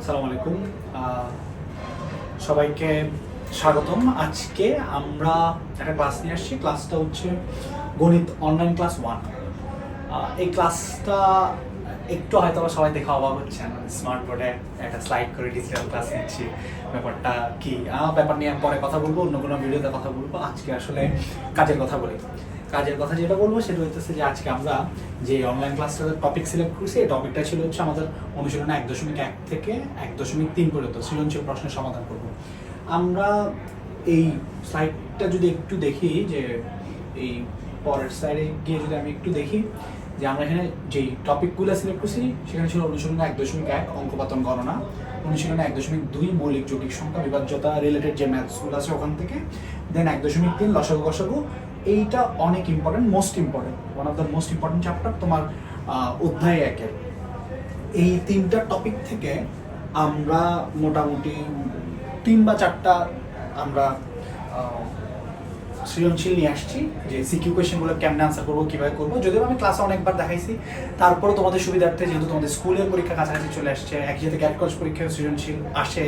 আসসালামু আলাইকুম। সবাইকে স্বাগতম। আজকে আমরা একটা ক্লাস নিয়ে আসছি। ক্লাসটা হচ্ছে গণিত অনলাইন ক্লাস 1। এই ক্লাসটা একটু হয়তো সবাই দেখে অবাক হচ্ছেন, স্মার্ট বোর্ডে একটা স্লাইড করে ডিজিটাল ক্লাস নিচ্ছি। ব্যাপারটা কি? ব্যাপার নিয়ে পরে কথা বলবো, অন্য কোনো ভিডিওতে কথা বলবো। আজকে আসলে কাজের কথা বলি। কাজের কথা যেটা বলবো সেটা হচ্ছে যে আজকে আমরা যে অনলাইন ক্লাসটার টপিক সিলেক্ট করছি, এই টপিকটা ছিল হচ্ছে আমাদের অনুশীলনে 1.1 থেকে 1.3 পর্যন্ত সৃজনশীল প্রশ্নের সমাধান করব। আমরা এই স্লাইডটা যদি একটু দেখি, যে এই পরের স্লাইডে গিয়ে যদি আমি একটু দেখি যে আমরা এখানে যেই টপিকগুলো সিলেক্ট করছি সেখানে ছিল অনুশীলনে 1.1 অঙ্কপাতন গণনা, অনুশীলনে 1.2 মৌলিক জটিল সংখ্যা বিভাজ্যতা রিলেটেড যে ম্যাথসগুলো আছে ওখান থেকে, দেন 1.3 লসাগু গসাগু। এইটা অনেক important, most important, one of the most important chapter তোমার অধ্যায় 1-এর। এই তিনটা টপিক থেকে আমরা মোটামুটি 3 বা 4টা আমরা সৃজনশীল নিয়ে আসছি, যে সিকিউ কোয়েশ্চেনগুলো কেমনে আনসার করবো, কীভাবে করবো। যদিও আমি ক্লাসে অনেকবার দেখাইছি, তারপরে তোমাদের সুবিধার্থে, যেহেতু তোমাদের স্কুলের পরীক্ষা কাছাকাছি চলে আসছে, একসাথে ক্যাট কলেজ পরীক্ষায় সৃজনশীল আসে,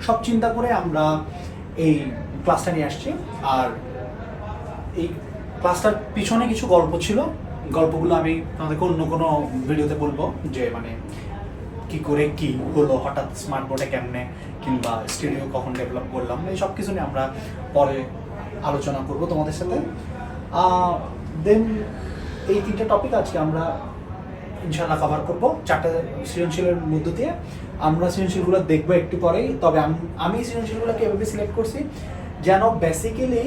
সব চিন্তা করে আমরা এই ক্লাসটা নিয়ে আসছি। আর এই ক্লাসটার পিছনে কিছু গল্প ছিল, গল্পগুলো আমি তোমাদেরকে অন্য কোনো ভিডিওতে বলবো, যে মানে কি করে কি হলো, হঠাৎ স্মার্ট বোর্ডে কেমনে, কিংবা স্টুডিও কখন ডেভেলপ করলাম, এই সব কিছু নিয়ে আমরা পরে আলোচনা করব তোমাদের সাথে। দেন এই 3টে টপিক আজকে আমরা ইনশাআল্লাহ কভার করব 4টা সৃজনশীলের মধ্য দিয়ে। আমরা সৃজনশীলগুলো দেখবো একটু পরেই। তবে আমি সৃজনশীলগুলোকে এভাবে সিলেক্ট করছি যেন বেসিক্যালি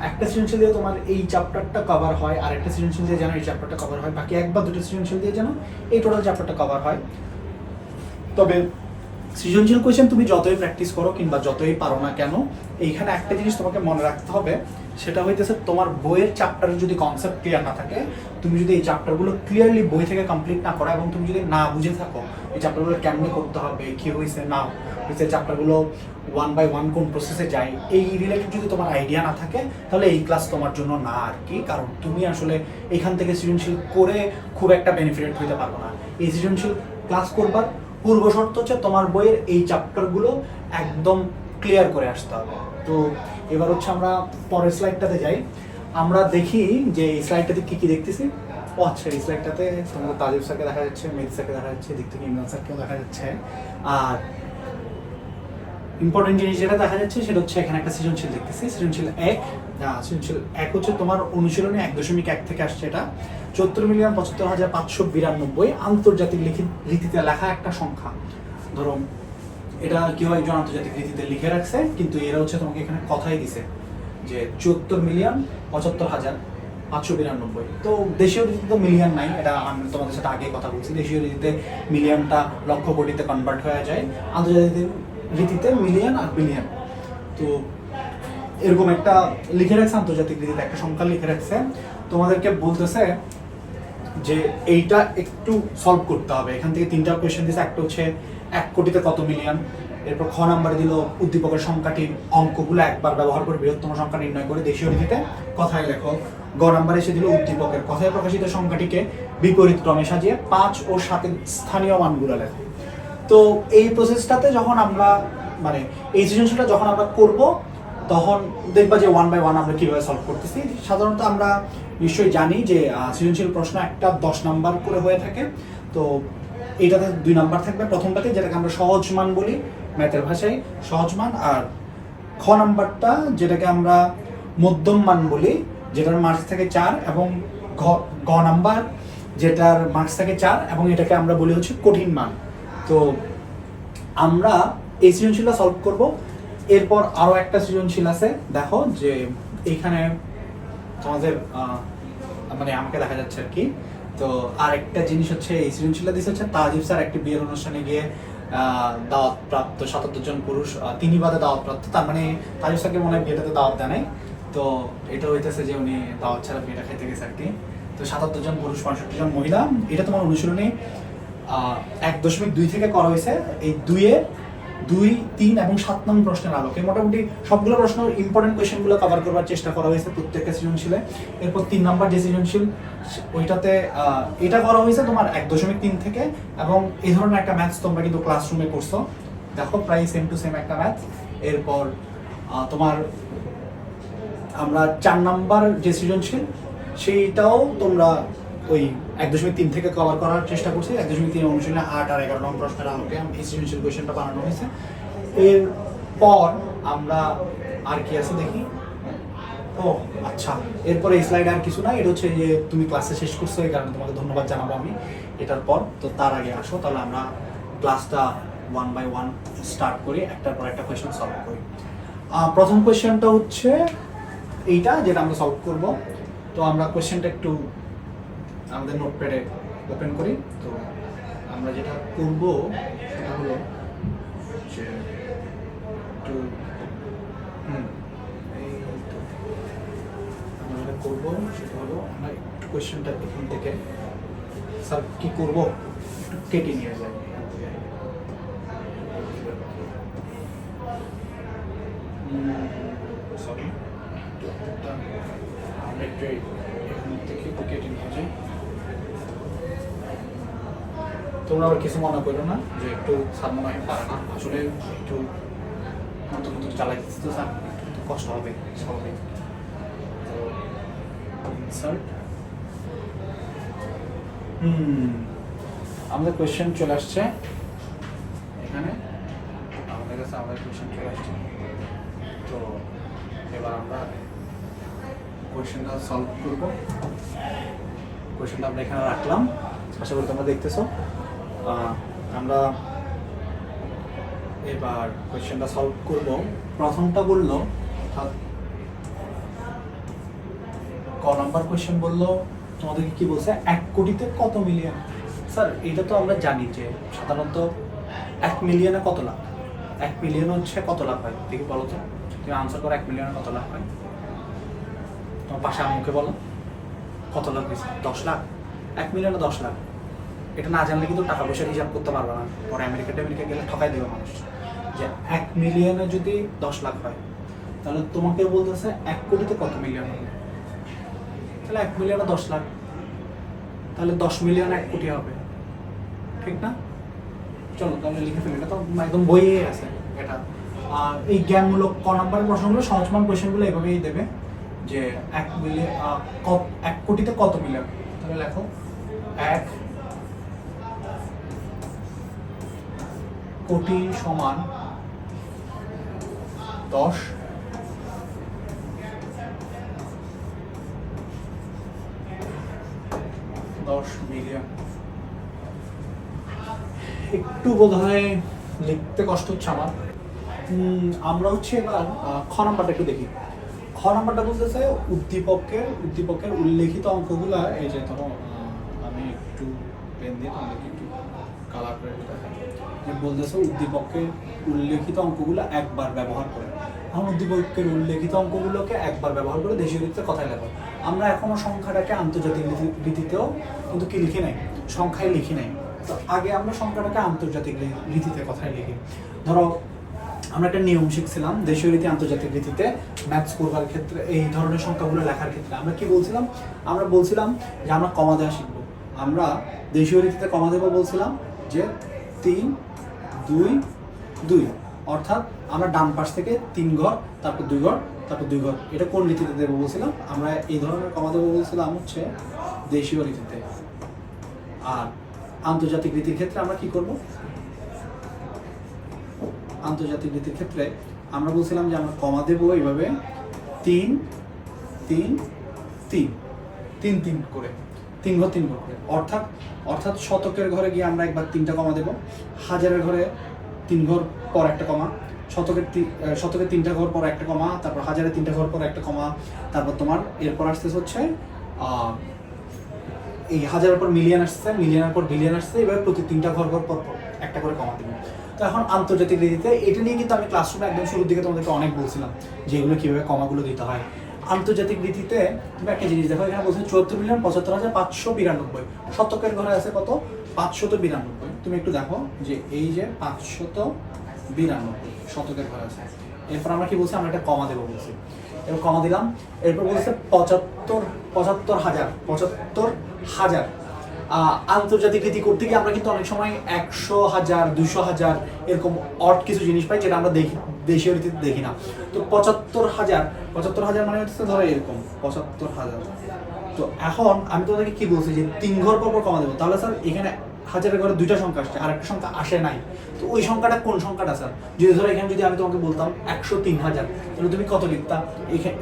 একটা সৃজনশীল দিয়ে তোমার এই চ্যাপ্টারটা কভার হয়, আর একটা সৃজনশীল দিয়ে যেন এই চ্যাপ্টারটা কভার হয়, বাকি 1 বা 2টা সৃজনশীল দিয়ে যেন এই টোটাল চ্যাপ্টারটা কভার হয়। তবে সৃজনশীল কোয়েশ্চেন তুমি যতই প্র্যাকটিস করো কিংবা যতই পারো না কেন, এইখানে একটা জিনিস তোমাকে মনে রাখতে হবে, সেটা হইতেছে তোমার বইয়ের চ্যাপ্টারের যদি কনসেপ্ট ক্লিয়ার না থাকে, তুমি যদি এই চ্যাপ্টারগুলো ক্লিয়ারলি বই থেকে কমপ্লিট না করো, এবং তুমি যদি না বুঝে থাকো এই চ্যাপ্টারগুলো কেমনে করতে হবে, কি হয়েছে না হয়েছে, চ্যাপ্টারগুলো 1 বাই 1 কোন প্রসেসে যায়, এই রিলেটেড যদি তোমার আইডিয়া না থাকে, তাহলে এই ক্লাস তোমার জন্য না আর কি। কারণ তুমি আসলে এখান থেকে সৃজনশীল করে খুব একটা বেনিফিটেড হইতে পারবো না। এই সৃজনশীল ক্লাস করবার পূর্ব শর্ত হচ্ছে তোমার বইয়ের এই চ্যাপ্টারগুলো একদম ক্লিয়ার করে আসতে হবে। তো এবার হচ্ছে আমরা পরের স্লাইডটাতে যাই। আমরা দেখি যে এই স্লাইডটাতে কী কী দেখতেছি। ও আচ্ছা, এই স্লাইডটাতে তোমাদের তাজিব স্যারকে দেখা যাচ্ছে, মেহেদি স্যারকে দেখা যাচ্ছে, দিক থেকে ইমরান স্যারকেও দেখা যাচ্ছে। আর ইম্পর্টেন্ট জিনিস যেটা দেখা যাচ্ছে সেটা হচ্ছে এখানে একটা সৃজনশীল দেখতেছি, সৃজনশীল 1। সৃজনশীল 1 হচ্ছে তোমার অনুশীলনে 1.1 থেকে আসছে। এটা 74,75,592 আন্তর্জাতিক রীতিতে লেখা একটা সংখ্যা। ধরো এটা কেউ একজন আন্তর্জাতিক রীতিতে লিখে রাখছে, কিন্তু এরা হচ্ছে তোমাকে এখানে কথাই দিছে যে 74,75,592। তো দেশীয় রীতিতে তো মিলিয়ন নাই, এটা আমি তোমাদের সাথে আগে কথা বলছি। দেশীয় রীতিতে মিলিয়নটা লক্ষ কোটিতে কনভার্ট হয়ে যায়, আন্তর্জাতিক রীতিতে মিলিয়ন আর বিলিয়ন। তো এরকম একটা লিখে রাখছে, আন্তর্জাতিক রীতিতে একটা সংখ্যা লিখে রাখছে। তোমাদেরকে বলতেছে যে এইটা একটু সলভ করতে হবে। এখান থেকে 3টা কোয়েশ্চেন দিয়েছে। একটা হচ্ছে 1 কোটিতে কত মিলিয়ন, এরপর খ নাম্বারে দিল উদ্দীপকের সংখ্যাটির অঙ্কগুলো একবার ব্যবহার করে বৃহত্তম সংখ্যা নির্ণয় করে দেশীয় রীতিতে কথায় লেখো। গ নাম্বারে এসে দিল উদ্দীপকের কথায় প্রকাশিত সংখ্যাটিকে বিপরীত ক্রমে সাজিয়ে 5 ও 7 স্থানীয় মানগুলো লেখো। তো এই প্রসেসটাতে যখন আমরা মানে এই সৃজনশীলটা যখন আমরা করব, তখন দেখবা যে 1 বাই 1 আমরা কীভাবে সলভ করতেছি। সাধারণত আমরা নিশ্চয়ই জানি যে সৃজনশীল প্রশ্ন একটা 10 নাম্বার করে হয়ে থাকে। তো এইটাতে 2 নাম্বার থাকবে, প্রথমটাতে যেটাকে আমরা সহজ মান বলি ম্যাথের ভাষায়, সহজ মান। আর খ নাম্বারটা যেটাকে আমরা মধ্যম মান বলি, যেটার মার্কস থাকে 4, এবং গ নাম্বার যেটার মার্কস থাকে 4, এবং এটাকে আমরা বলি হচ্ছে কঠিন মান। তো আমরা এই সৃজনশীলটা সলভ করব। এরপর আরও একটা সৃজনশীল আছে, দেখো যে এইখানে তোমাদের মানে আমাকে দেখা যাচ্ছে আর কি। তো আরেকটা জিনিস হচ্ছে এই সৃজনশীলটা দিচ্ছে হচ্ছে তাজিব স্যার একটি বিয়ের অনুষ্ঠানে গিয়ে দাওয়াত প্রাপ্ত 77 জন পুরুষ, তিনি বাদে দাওয়াত প্রাপ্ত, তার মানে তাজিব স্যারকে মনে হয় বিয়েটাতে দাওয়াত দেয় নাই। তো এটা হইতেছে যে উনি দাওয়াত ছাড়া বিয়েটা খেতে গেছে আর কি। তো 77 জন পুরুষ 65 জন মহিলা, এটা তোমার অনুশীলনে 1.2 থেকে করা হয়েছে। এই 2-এর 2, 3 এবং 7 নং প্রশ্নের আলোকে মোটামুটি সবগুলো প্রশ্ন ইম্পর্টেন্ট কোয়েশ্চেনগুলো কভার করবার চেষ্টা করা হয়েছে প্রত্যেকটা সৃজনশীলে। এরপর 3 নাম্বার যে সৃজনশীল ওইটাতে এটা করা হয়েছে তোমার 1.3 থেকে, এবং এই ধরনের একটা ম্যাথস তোমরা কিন্তু ক্লাসরুমে করছো, দেখো প্রায় সেম টু সেম একটা ম্যাথস। এরপর তোমার আমরা 4 নাম্বার যে সৃজনশীল সেইটাও তোমরা ওই 1.3 থেকে কভার করার চেষ্টা করছি। 1.3 অনুশীলনে 8 আর 11 নং প্রশ্নের আলোকে এই সৃজনশীল কোয়েশ্চেনটা বানানো হয়েছে। এরপর আমরা আর কি আছে দেখি। ও আচ্ছা, এরপরে এই স্লাইডে আর কিছু না, এটা হচ্ছে যে তুমি ক্লাসে শেষ করছো, এই কারণে তোমাকে ধন্যবাদ জানাবো আমি এটার পর। তো তার আগে আসো তাহলে আমরা ক্লাসটা 1 বাই 1 স্টার্ট করি, একটার পর একটা কোয়েশ্চেন সলভ করি। প্রথম কোয়েশ্চেনটা হচ্ছে এইটা যেটা আমরা সলভ করব। তো আমরা কোয়েশ্চেনটা একটু আমাদের নোটপ্যাডে ওপেন করি। তো আমরা যেটা করব সেটা হলো যে একটু আমরা যেটা করবো সেটা হলো আমরা একটু কোয়েশ্চেনটা এখান থেকে স্যার কি করব একটু কেটে নিয়ে যাই। সরি, আমরা একটু এখান থেকে একটু কেটে নিয়ে যাই। তোমরা আবার কিছু মনে করো না যে একটু স্যার মনে হয় পারে না, আসলে একটু নতুন নতুন চালাইতেছি তো স্যার একটু কষ্ট হবে স্বাভাবিক। তো ইনসার্ট, আমাদের কোয়েশ্চেন চলে আসছে এখানে, আমাদের কাছে আমাদের কোয়েশ্চেন চলে আসছে। তো এবার আমরা কোয়েশ্চেনটা সলভ করবো। কোয়েশ্চেনটা আমরা এখানে রাখলাম, আশা করি তোমরা দেখতেছো। আমরা এবার কোয়েশ্চেনটা সলভ করব। প্রথমটা বললো ক নাম্বার কোয়েশ্চেন বললো তোমাদেরকে কি বলছে 1 কোটিতে কত মিলিয়ন। স্যার এটা তো আমরা জানি যে সাধারণত 1 মিলিয়নে কত লাখ, 1 মিলিয়ন হচ্ছে কত লাখ হয় দেখি বলো তো, তুমি আনসার করো 1 মিলিয়নে কত লাখ হয়। তোমার পাশে আম্মুকে বলো কত লাখ হয়েছে, 10 লাখ। 1 মিলিয়নে 10 লাখ, এটা না জানলে কিন্তু টাকা পয়সার হিসাব করতে পারবে না, পরে আমেরিকা গেলে ঠকাই দেবে মানুষ। যে 1 মিলিয়নে যদি 10 লাখ হয় তাহলে তোমাকে বলতেছে 1 কোটিতে কত মিলিয়ন হবে, তাহলে 1 মিলিয়নে 10 লাখ, তাহলে 10 মিলিয়ন 1 কোটি হবে, ঠিক না? চলো তাহলে লিখে ফেলি, এটা তো একদম বইয়ে আছে এটা। আর এই জ্ঞানমূলক ক নাম্বার প্রশ্নগুলো সহজমান কোয়েশ্চেনগুলো এভাবেই দেবে যে 1 কোটিতে কত মিলিয়ন। তাহলে লেখো 1 কোটি সমান 10 মিলিয়ন। একটু বোধহয় লিখতে কষ্ট হচ্ছে আমার। আমরা হচ্ছে এবার খ নাম্বারটা একটু দেখি। খ নাম্বারটা বলতেছে উদ্দীপকের উল্লেখিত অঙ্কগুলা, এই যে ধরো আমি একটু পেন দিয়ে তোমাদেরকে একটু কালার করে দেখাই। বলতেছে উদ্দীপকের উল্লেখিত অঙ্কগুলো একবার ব্যবহার করে। এখন উদ্দীপকের উল্লেখিত অঙ্কগুলোকে একবার ব্যবহার করে দেশীয় রীতিতে কথায় লেখো। আমরা এখনো সংখ্যাটাকে আন্তর্জাতিক রীতিতেও কিন্তু কি লিখি নাই, সংখ্যায় লিখি নাই। তো আগে আমরা সংখ্যাটাকে আন্তর্জাতিক রীতিতে কথায় লিখি। ধরো আমরা একটা নিয়ম শিখছিলাম দেশীয় রীতি আন্তর্জাতিক রীতিতে ম্যাথস করবার ক্ষেত্রে, এই ধরনের সংখ্যাগুলো লেখার ক্ষেত্রে আমরা কি বলছিলাম, আমরা বলছিলাম যে আমরা কমা দেওয়া শিখবো। আমরা দেশীয় রীতিতে কমা দেবো বলছিলাম যে 3, 2, 2, অর্থাৎ আমরা ডান পাশ থেকে 3 ঘর, তারপর 2 ঘর, তারপর 2 ঘর, এটা কোন রীতিতে দেবো বলছিলাম, আমরা এই ধরনের কমা দেবো বলছিলাম হচ্ছে দেশীয় রীতিতে। আর আন্তর্জাতিক রীতির ক্ষেত্রে আমরা কি করব, আন্তর্জাতিক রীতির ক্ষেত্রে আমরা বলছিলাম যে আমরা কমা দেবো এইভাবে 3, 3, 3, 3, 3 করে, 3 ঘর 3 ঘর করে। অর্থাৎ শতকের ঘরে গিয়ে আমরা একবার 3টা কমা দেবো, হাজারের ঘরে 3 ঘর পর একটা কমা, শতকের 3টা ঘর পর একটা কমা, তারপর হাজারের 3টা ঘর পর একটা কমা, তারপর তোমার এরপর আসতে হচ্ছে এই হাজারের পর মিলিয়ন আসছে, মিলিয়নের পর বিলিয়ন আসছে, এবার প্রতি 3টা ঘর পর একটা করে কমা দেবো। তো এখন আন্তর্জাতিক রীতিতে এটা নিয়ে কিন্তু আমি ক্লাসরুমে একদম শুরুর দিকে তোমাদেরকে অনেক বলছিলাম যে এগুলো কীভাবে কমাগুলো দিতে হয়। আন্তর্জাতিক রীতিতে তুমি একটা জিনিস দেখো, এখানে বলছে 74,75,592, শতকের ঘরে আছে কত, 592। তুমি একটু দেখো যে এই যে 592, 92 শতকের ঘরে আছে। এরপর আমরা কি বলছি, আমরা একটা কমা দেবো বলছি, এবার কমা দিলাম। এরপর বলছে 75,000 আন্তর্জাতিক রীতি করতে গিয়ে আমরা কিন্তু অনেক সময় 100,000 200,000 এরকম অড কিছু জিনিস পাই যেটা আমরা দেখি দেশীয় রীতিতে দেখি না। তো 75,000 মানে হচ্ছে ধরো এরকম 75,000। তো এখন আমি তোমাদেরকে কি বলছি যে 3 ঘর পর কমা দেবো, তাহলে স্যার এখানে হাজারের ঘরে 2টা সংখ্যা আসছে আর একটা সংখ্যা আসে নাই। তো ওই সংখ্যাটা কোন সংখ্যাটা স্যার? যদি ধরো এখানে যদি আমি তোমাকে বলতাম 103,000, তাহলে তুমি কত লিখতা?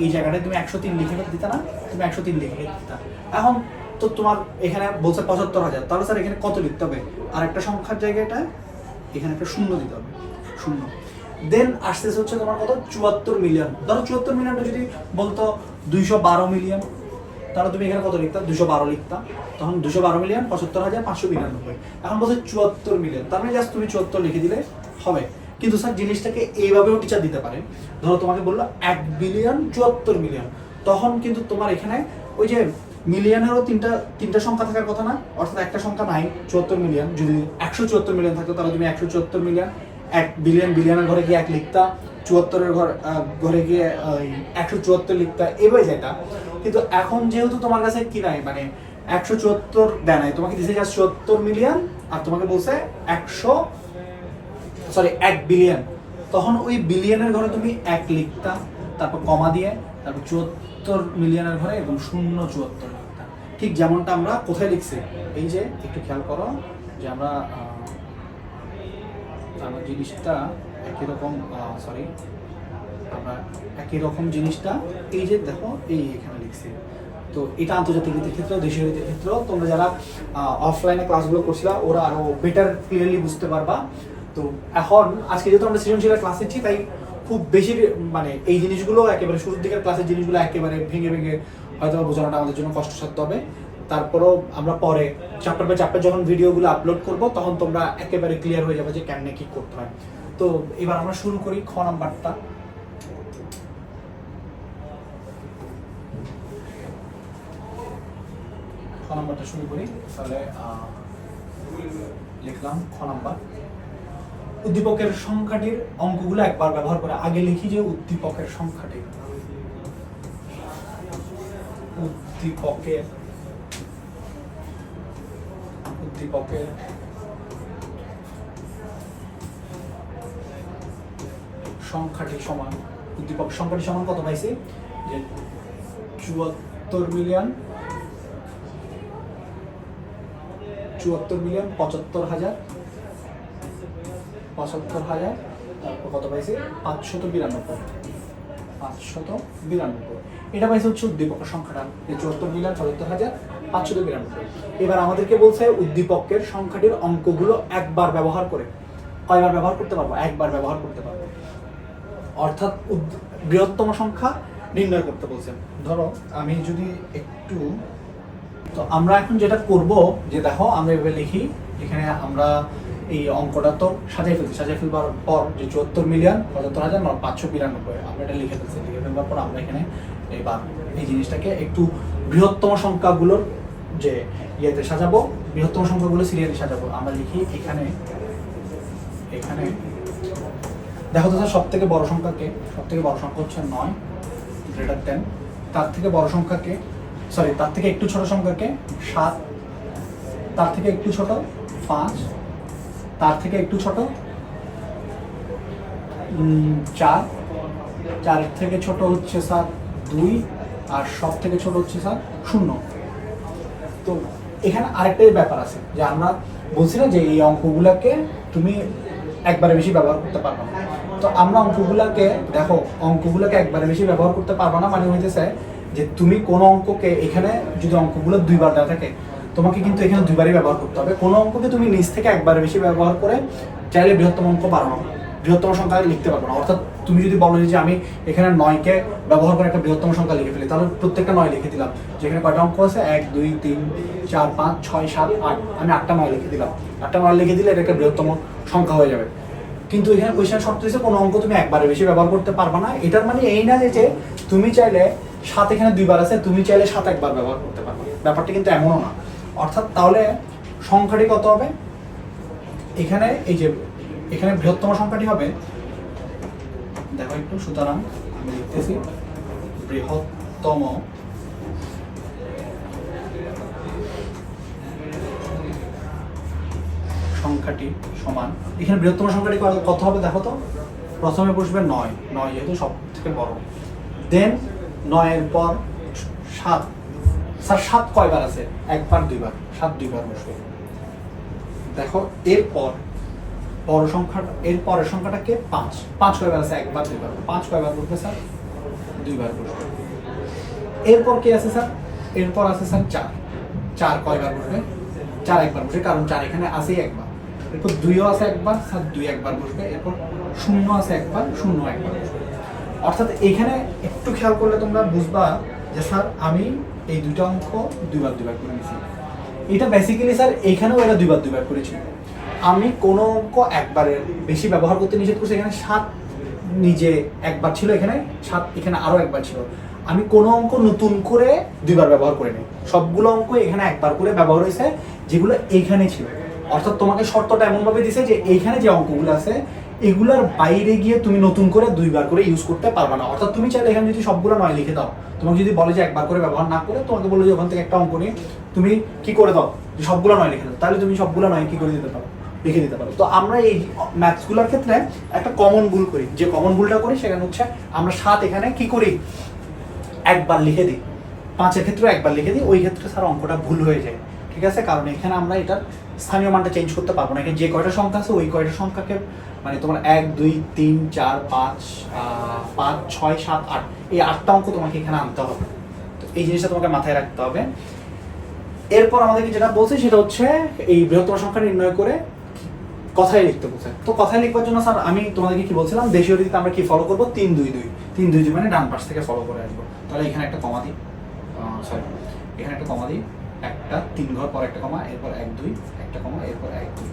এই জায়গাটায় তুমি 103 লিখে দিতা না? তুমি 103 লিখে দিতা। এখন তো তোমার এখানে বলছে 75,000, তাহলে স্যার এখানে কত লিখতে হবে? আর একটা সংখ্যার জায়গাটা এখানে একটা শূন্য দিতে হবে, শূন্য। দেন আসতেছে হচ্ছে তোমার কত, 74 মিলিয়ন। ধরো 74 মিলিয়নটা যদি বলতো 212 মিলিয়ন, তাহলে তুমি এখানে কত লিখতা? 212 লিখতা। তখন 212 মিলিয়ন 75,592। এখন বলছে 74 মিলিয়ন, তার মানে জাস্ট তুমি 74 লিখে দিলে হবে। কিন্তু স্যার জিনিসটাকে এইভাবেও টিচার দিতে পারে। ধরো তোমাকে বললো 1 বিলিয়ন 74 মিলিয়ন, তখন কিন্তু তোমার এখানে ওই যে মিলিয়নেরও তিনটা সংখ্যা থাকার কথা না? অর্থাৎ একটা সংখ্যা নাই 74 মিলিয়ন। যদি 174 মিলিয়ন থাকতো তাহলে তুমি 174 মিলিয়ন, 1 বিলিয়ন, বিলিয়নের ঘরে গিয়ে 1 লিখতা, 74-এর ঘরে গিয়ে 174 লিখতা, এবার যেটা। কিন্তু এখন যেহেতু তোমার কাছে কি নাই, মানে 174 দেয় নাই, তোমাকে দিছে জাস্ট 74 মিলিয়ন আর তোমাকে বলছে 1 বিলিয়ন, তখন ওই বিলিয়নের ঘরে তুমি 1 লিখতা, তারপর কমা দিয়ে, তারপর 74 মিলিয়নের ঘরে এবং 074 লিখতা। ঠিক যেমনটা আমরা কোথায় লিখছি, এই যে একটু খেয়াল করো যে আমরা জিনিসটা একই রকম, আমরা একই রকম জিনিসটা এই যে দেখো এই এখানে লিখছি। তো এটা আন্তর্জাতিক রীতির ক্ষেত্রেও দেশীয় রীতির ক্ষেত্রেও তোমরা যারা অফলাইনে ক্লাসগুলো করছিলা ওরা আরো বেটার ক্লিয়ারলি বুঝতে পারবা। তো এখন আজকে যেহেতু আমরা সৃজনশীলের ক্লাস নিচ্ছি, তাই খুব বেশি মানে এই জিনিসগুলো একেবারে শুরুর দিকের ক্লাসের জিনিসগুলো একেবারে ভেঙে ভেঙে হয়তো বোঝানোটা আমাদের জন্য কষ্টসাধ্য হবে। তারপরেও আমরা পরে চ্যাপ্টার বাই চ্যাপ্টার যখন ভিডিওগুলো আপলোড করব তখন তোমরা একেবারে ক্লিয়ার হয়ে যাবে যে কেমনে কি করতে হয়। তো এবার আমরা শুরু করি খ নাম্বারটা। নাম্বারটা শুরু করি, তাহলে লিখলাম খ নাম্বার। উদ্দীপকের সংখ্যাটির অঙ্কগুলো একবার ব্যবহার করে। আগে লিখি যে উদ্দীপকের সংখ্যাটি, উদ্দীপকের সংখ্যাটি সমান, উদ্দীপক সংখ্যাটি সমান কত পাইছি যে 74 মিলিয়ন 75,000, তারপর কত পাইছি 592। এটা পাইছে হচ্ছে উদ্দীপকের সংখ্যাটা, 74 মিলিয়ন 75,592। এবার আমাদেরকে বলছে উদ্দীপকের সংখ্যাটির অঙ্কগুলো একবার ব্যবহার করে। কয়বার ব্যবহার করতে পারবো? একবার ব্যবহার করতে পারবো, অর্থাৎ বৃহত্তম সংখ্যা নির্ণয় করতে বলছেন। ধরো আমি যদি একটু, তো আমরা এখন যেটা করব যে দেখো আমরা এভাবে লিখি, এখানে আমরা এই অঙ্কটা তো সাজিয়ে ফেলবার পর যে 74 মিলিয়ন 75,592 আমরা এটা লিখে ফেলবার পর আমরা এখানে এবার এই জিনিসটাকে একটু বৃহত্তম সংখ্যাগুলোর যে ইয়েতে সাজাবো, বৃহত্তম সংখ্যাগুলো সিরিয়ালি সাজাবো। আমরা লিখি এখানে দেখো তো সব থেকে বড় সংখ্যাকে, সব থেকে বড় সংখ্যা হচ্ছে 9 গ্রেটার দেন, তার থেকে বড় সংখ্যাকে তার থেকে একটু ছোট সংখ্যাকে 7, তার থেকে একটু ছোট 5, তার থেকে একটু ছোট 4, 4 থেকে ছোট হচ্ছে স্যার 2, আর সব থেকে ছোট হচ্ছে স্যার 0। তো এখানে আরেকটাই ব্যাপার আছে যে আমরা বলছি না যে এই অঙ্কগুলোকে তুমি একবারে বেশি ব্যবহার করতে পারবে না। তো আমরা অঙ্কগুলোকে একবারে বেশি ব্যবহার করতে পারবে না, মানে হইতেছে যে তুমি কোনো অঙ্ককে এখানে যদি অঙ্কগুলো 2বার দেওয়া থাকে তোমাকে কিন্তু এখানে 2বারই ব্যবহার করতে হবে। কোনো অঙ্ককে তুমি নিজ থেকে একবারে বেশি ব্যবহার করে চাইলে বৃহত্তম অঙ্ক বাড়ানো, বৃহত্তম সংখ্যা লিখতে পারবো না। অর্থাৎ তুমি যদি বলো যে আমি এখানে 9কে ব্যবহার করে একটা বৃহত্তম সংখ্যা লিখে ফেলি, তাহলে প্রত্যেকটা 9 লিখে দিলাম। যেখানে কয়টা অঙ্ক আছে 1 2 3 4 5 6 7 8, আমি 8টা 9 লিখে দিলাম। 8টা 9 লিখে দিলে এটা একটা বৃহত্তম সংখ্যা হয়ে যাবে। কিন্তু এখানে কোয়েশ্চেন শর্ত হচ্ছে কোনো অঙ্ক তুমি একবারে বেশি ব্যবহার করতে পারবে না। এটার মানে এই না যে তুমি চাইলে 7 এখানে 2বার আছে, তুমি চাইলে 7 একবার ব্যবহার করতে পারবে, ব্যাপারটা কিন্তু এমনও না। অর্থাৎ তাহলে সংখ্যাটি কত হবে? এখানে এই যে এখানে বৃহত্তম সংখ্যাটি হবে, দেখো একটু, সুতরাং আমি লিখতেছি বৃহত্তম সংখ্যাটি সমান, এখানে বৃহত্তম সংখ্যাটি কত হবে দেখো তো, প্রথমে বসবে 9, 9 যেহেতু সব থেকে বড়, দেন 9-এর পর 7, স্যার 7 কয়বার আছে, একবার দুইবার, 7 দুইবার বসবে। দেখো এরপর বড় সংখ্যাটা, এর পরের সংখ্যাটাকে 5, 5 কয়বার আছে, একবার দুইবার, 5 কয়বার বসবে স্যার, দুইবার বসবে। এরপর কি আছে স্যার, এরপর আছে স্যার 4, 4 কয়বার বসবে, 4 একবার বসবে, কারণ 4 এখানে আছেই একবার। এরপর 2ও আছে একবার, স্যার 2 একবার বসবে। এরপর 0 আছে একবার, 0 একবার বসবে। অর্থাৎ এখানে একটু খেয়াল করলে তোমরা বুঝবা যে স্যার আমি এই দুইটা অঙ্ক দুইবার দুইবার করে নিয়েছি। এটা বেসিক্যালি স্যার এখানেও এটা দুইবার দুইবার করেছি। আমি কোনো অঙ্ক একবারের বেশি ব্যবহার করতে নিষেধ করছি। এখানে 7 নিজে একবার ছিল, এখানে 7 এখানে আরও একবার ছিল। আমি কোনো অঙ্ক নতুন করে দুইবার ব্যবহার করে নিই, সবগুলো অঙ্ক এখানে একবার করে ব্যবহার হয়েছে যেগুলো এইখানে ছিল। অর্থাৎ তোমাকে শর্তটা এমনভাবে দিছে যে এইখানে যে অঙ্কগুলো আছে এগুলার বাইরে গিয়ে তুমি নতুন করে দুইবার করে ইউজ করতে পারবে না। অর্থাৎ তুমি চাইলে এখানে যদি সবগুলো 9 লিখে দাও, তোমাকে যদি বলে যে একবার করে ব্যবহার না করে, তোমাকে বলে যে ওখান থেকে একটা অঙ্ক নিয়ে তুমি কি করে দাও যে সবগুলো 9 লিখে দাও, তাহলে তুমি সবগুলো 9 কি করে দিতে পারো, লিখে দিতে পারো। তো আমরা এই ম্যাথসগুলোর ক্ষেত্রে একটা কমন ভুল করি, যে কমন ভুলটা করি সেখানে হচ্ছে আমরা 7 এখানে কি করি, একবার লিখে দিই, 5-এর ক্ষেত্রে একবার লিখে দিই, ওই ক্ষেত্রে স্যার অঙ্কটা ভুল হয়ে যায়। ঠিক আছে, কারণ এখানে আমরা এটার স্থানীয় মানটা চেঞ্জ করতে পারবো না। এখানে যে কয়টা সংখ্যা আছে ওই কয়টা সংখ্যাকে মানে তোমার 1, 2, 3, 4, 5, 6, 7, 8 এই 8টা অঙ্ক তোমাকে এখানে আনতে হবে। তো এই জিনিসটা তোমাকে মাথায় রাখতে হবে। এরপর আমাদেরকে যেটা বলছে সেটা হচ্ছে এই বৃহত্তম সংখ্যা নির্ণয় করে কথায় লিখতে বলছে। তো কথায় লিখবার জন্য স্যার আমি তোমাদেরকে কি বলছিলাম, দেশীয় রীতিতে আমরা কি ফলো করবো, 3, 2, 2, 3, 2, 2 মানে ডান পাশ থেকে ফলো করে আসবো। তাহলে এখানে একটা কমা দিই, সরি এখানে একটা কমা দিই, একটা 3 ঘর পর একটা কমা, এরপর 1, 2 একটা কমা, এরপর 1, 2।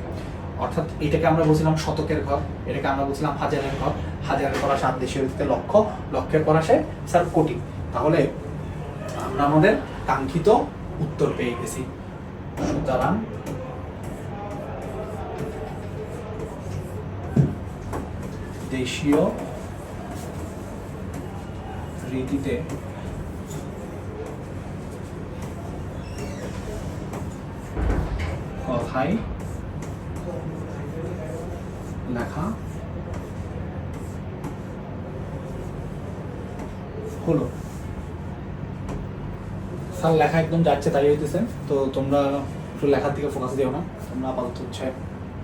অর্থাৎ এটাকে আমরা বলছিলাম শতকের ঘর, এটাকে আমরা বলছিলাম হাজারের ঘর, হাজারের পর আসে দেশীয় রীতিতে লক্ষ, লক্ষের পর আসে স্যার কোটি। তাহলে আমরা আমাদের কাঙ্ক্ষিত উত্তর পেয়ে গেছি। সুতরাং দেশীয় রীতিতে কথায় লেখা হলো। স্যার লেখা একদম যাচ্ছে তাই হইতেছে, তো তোমরা একটু লেখার দিকে ফোকাস দিও না, তোমরা আপাতত হচ্ছে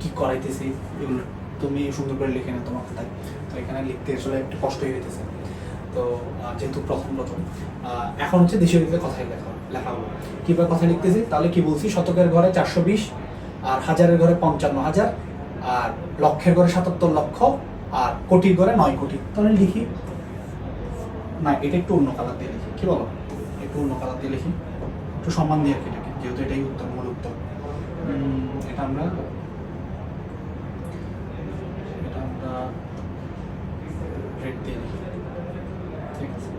কি করাইতেছি এগুলো তুমি সুন্দর করে লিখে না তোমার খাতায়। তো এখানে লিখতে আসলে একটু কষ্ট হয়ে যেতেছে। তো যেহেতু প্রথম এখন হচ্ছে দেশীয় রীতিতে কথায় লেখা হলো। কীভাবে কথা লিখতেছি, তাহলে কি বলছি, শতকের ঘরে 420, আর হাজারের ঘরে 55,000, আর লক্ষের ঘরে 77 লক্ষ, আর কোটির ঘরে 9 কোটি। তাহলে লিখি না, এটা একটু অন্য কালার দিয়ে লিখি, কি বলো, একটু অন্য কালার দিয়ে লিখি, একটু সম্মান দিয়ে আর কি এটাকে, যেহেতু এটাই উত্তর, মূল উত্তর। এটা আমরা রেড দিয়ে লিখি, ঠিক আছে।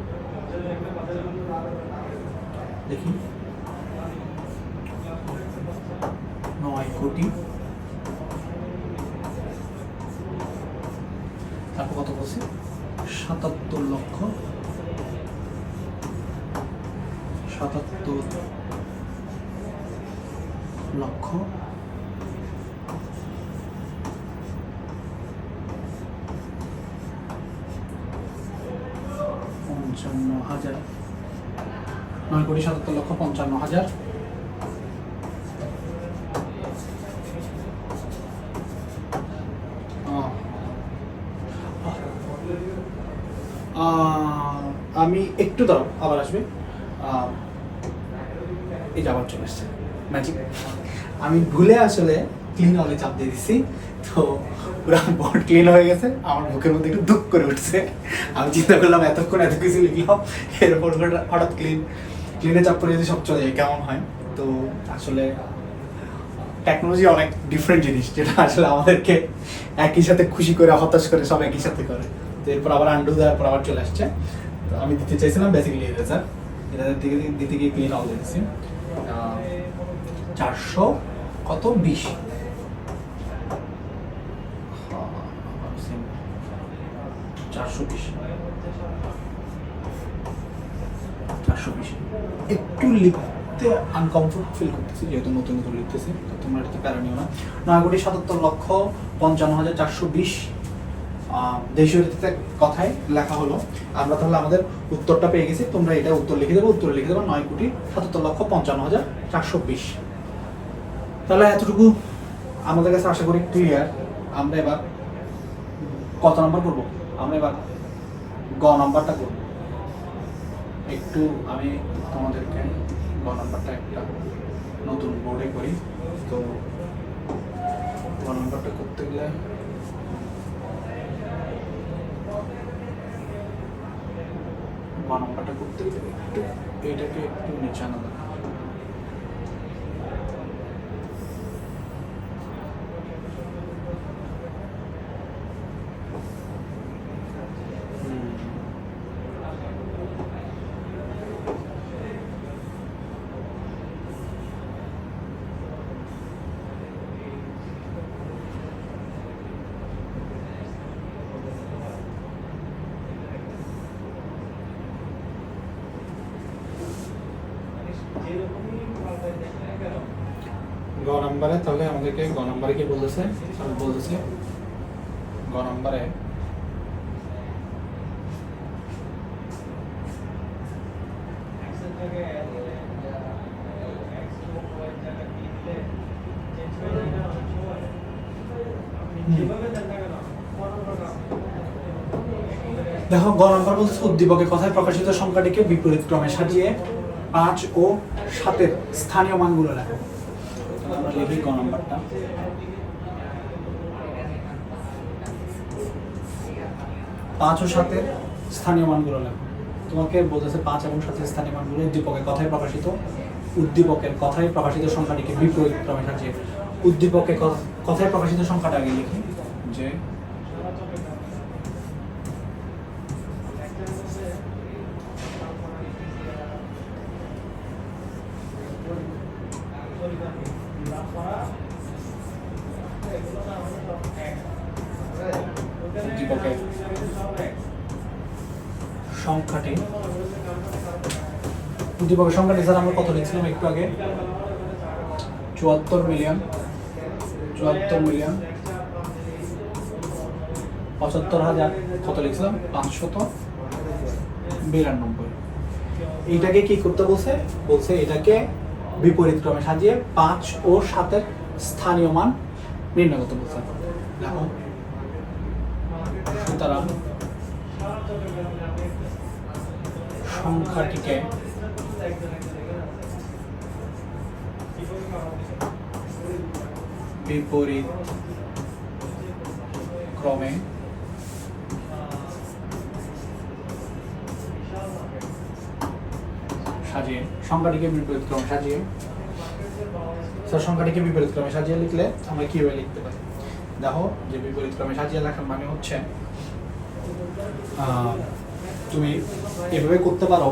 দেখি 9 কোটি, তারপর কত বলছি, 77 লক্ষ, 77 লক্ষ 55,000, 9 কোটি 77 লক্ষ 55,000, আমি একটু দাঁড়াও, আবার আসবে, এই যে আবার চলে আসছে ম্যাজিক। আমি ভুলে আসলে ক্লিন অলে চাপ দিয়ে দিচ্ছি, তো পুরো বোর্ড ক্লিন হয়ে গেছে, আমার বুকের মধ্যে একটু দুঃখ করে উঠছে। আমি চিন্তা করলাম এতক্ষণ এত কিছু লিখলাম, এরপর হঠাৎ ক্লিনে চাপ করে যদি সব চলে যায় কেমন হয়। তো আসলে টেকনোলজি অনেক ডিফারেন্ট জিনিস, যেটা আসলে আমাদেরকে একই সাথে খুশি করে, হতাশ করে, সব একই সাথে করে। তো এরপর আবার আন্ডু দেওয়ার পর আবার চলে আসছে। তো আমি দিতে চাইছিলাম বেসিক্যালি এটা স্যার, এটা দিতে গিয়ে ক্লিন অল দিয়েছি 400 কত 20, 420 420 একটু লিখতে আনকমফোর্ট ফিল করতেছি যেহেতু নতুন নতুন লিখতেছি, তো তোমরা এটা প্যারা নিও না। 9,77,55,420 দেশীয় রীতিতে কথায় লেখা হলো। আমরা তাহলে আমাদের উত্তরটা পেয়ে গেছি, তোমরা এটা উত্তর লিখে দেবো, উত্তর লিখে দেবো 9,77,55,420। তাহলে এতটুকু আমাদের কাছে আশা করি ক্লিয়ার। আমরা এবার কত নাম্বার করব? আমরা এবার গ নাম্বারটা করব। একটু আমি তোমাদেরকে গ নাম্বারটা একটা নতুন বোর্ডে করি। তো গ নাম্বারটা করতে গেলে একটু এটাকে একটু নিচে আনা দরকার। গ নম্বরে তাহলে আমাদেরকে গ নম্বরে কি বলতেছে? বলতেছে গ নম্বরে দেখো গ নম্বর বলতেছে উদ্দীপকের কথায় প্রকাশিত সংখ্যাটিকে বিপরীত ক্রমে সাজিয়ে 5 ও 7-এর স্থানীয় মানগুলো লেখো। আমরা লিখি গ নম্বরটা। 5 ও 7-এর স্থানীয় মানগুলো লেখো। তোমাকে বলতেছে 5 এবং 7-এর স্থানীয় মানগুলো উদ্দীপকের কথায় প্রকাশিত সংখ্যাটিকে বিপরীত ক্রমে সাজিয়ে। উদ্দীপকের কথায় প্রকাশিত সংখ্যাটা আগে লিখি যে উদ্দীপকের সংখ্যাটি স্যার আমরা কত লিখছিলাম একটু আগে? 74 মিলিয়ন 75,000 কত লিখছিলাম? 592। এইটাকে কি করতে বলছে? এটাকে বিপরীত ক্রমে সাজিয়ে 5 ও 7-এর স্থানীয় মান নির্ণয় করতে বলছে। সুতরাং সংখ্যাটিকে বিপরীত ক্রমে সাজিয়ে সংখ্যাটিকে বিপরীত ক্রমে সাজিয়ে লিখলে আমরা কিভাবে লিখতে পারি? দেখো যে বিপরীত ক্রমে সাজিয়ে লেখার মানে হচ্ছে তুমি এভাবে করতে পারো।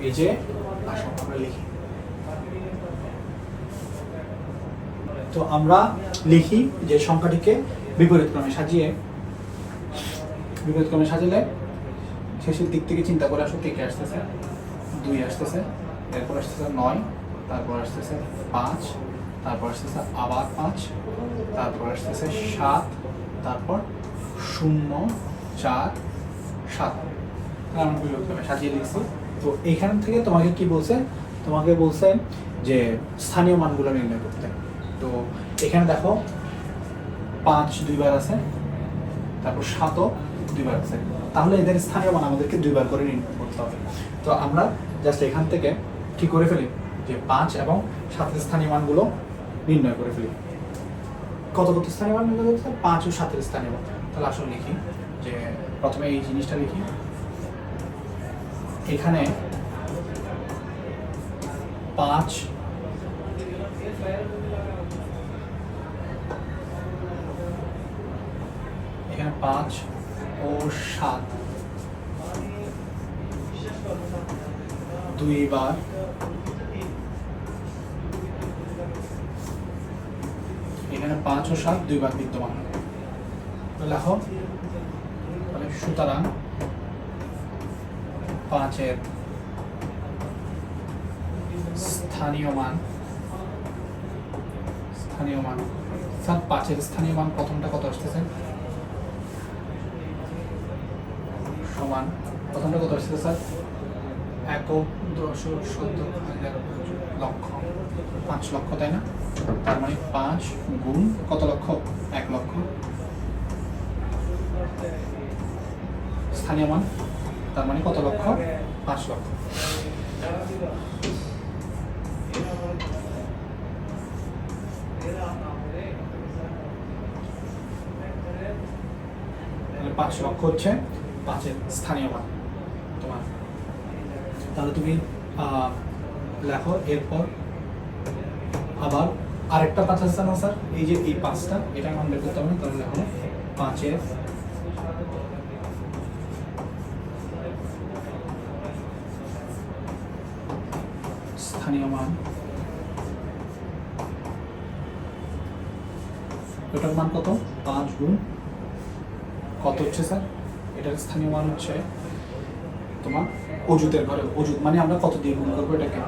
এই যে আমরা লিখি, তো আমরা লিখি যে সংখ্যাটিকে বিপরীত ক্রমে সাজিয়ে শেষের দিক থেকে চিন্তা করে আসো কে কে আসতেছে। 2 আসতেছে, এরপর আসতেছে 9, তারপর আসতেছে 5, তারপর আসতেছে আবার 5, তারপর আসতেছে 7, তারপর 0, 4, 7। আমরা বিপরীত ক্রমে সাজিয়ে লিখছি। তো এখান থেকে তোমাকে কি বলছে? তোমাকে বলছে যে স্থানীয় মানগুলো নির্ণয় করতে। তো এখানে দেখো 5 2বার আছে, তারপর 7ও 2বার আছে, তাহলে এদের স্থানীয় মান আমাদেরকে 2বার করে নির্ণয় করতে হবে। তো আমরা জাস্ট এখান থেকে কি করে ফেলি যে 5 এবং 7-এর স্থানীয় মানগুলো নির্ণয় করে ফেলি। কত স্থানীয় মান নির্ণয় করতে? 5 ও 7-এর স্থানীয় মান। তাহলে আসলে লিখি যে প্রথমে এই জিনিসটা লিখি, এখানে 5 ও 7 2বার এখানে 5 ও 7 2বার বিদ্যমান। লেখো তাহলে সুতরাং 5-এর স্থানীয় মান স্যার 5-এর স্থানীয় মান প্রথমটা কত আসতেছে সমান প্রথমটা কত আসতেছে স্যার একক দশক শতক হাজার লক্ষ 5 লক্ষ তাই না তার মানে 5 গুণ কত লক্ষ 1 লক্ষ স্থানীয় মান তার মানে কত লক্ষ 5 লক্ষ তাহলে 5 লক্ষ হচ্ছে 5-এর স্থানীয় মান তোমার তাহলে তুমি লেখো এরপর আবার আরেকটা 5 আছে না স্যার এই যে এই 5টা এটা মান বের করতে হবে তাহলে লেখো 5-এর স্থানীয় মান এটার মান কত 5 গুণ কত হচ্ছে স্যার এটার স্থানীয় মান হচ্ছে তোমার অজুতের ঘরে অজুত মানে আমরা কত দিয়ে গুণ করবো এটাকে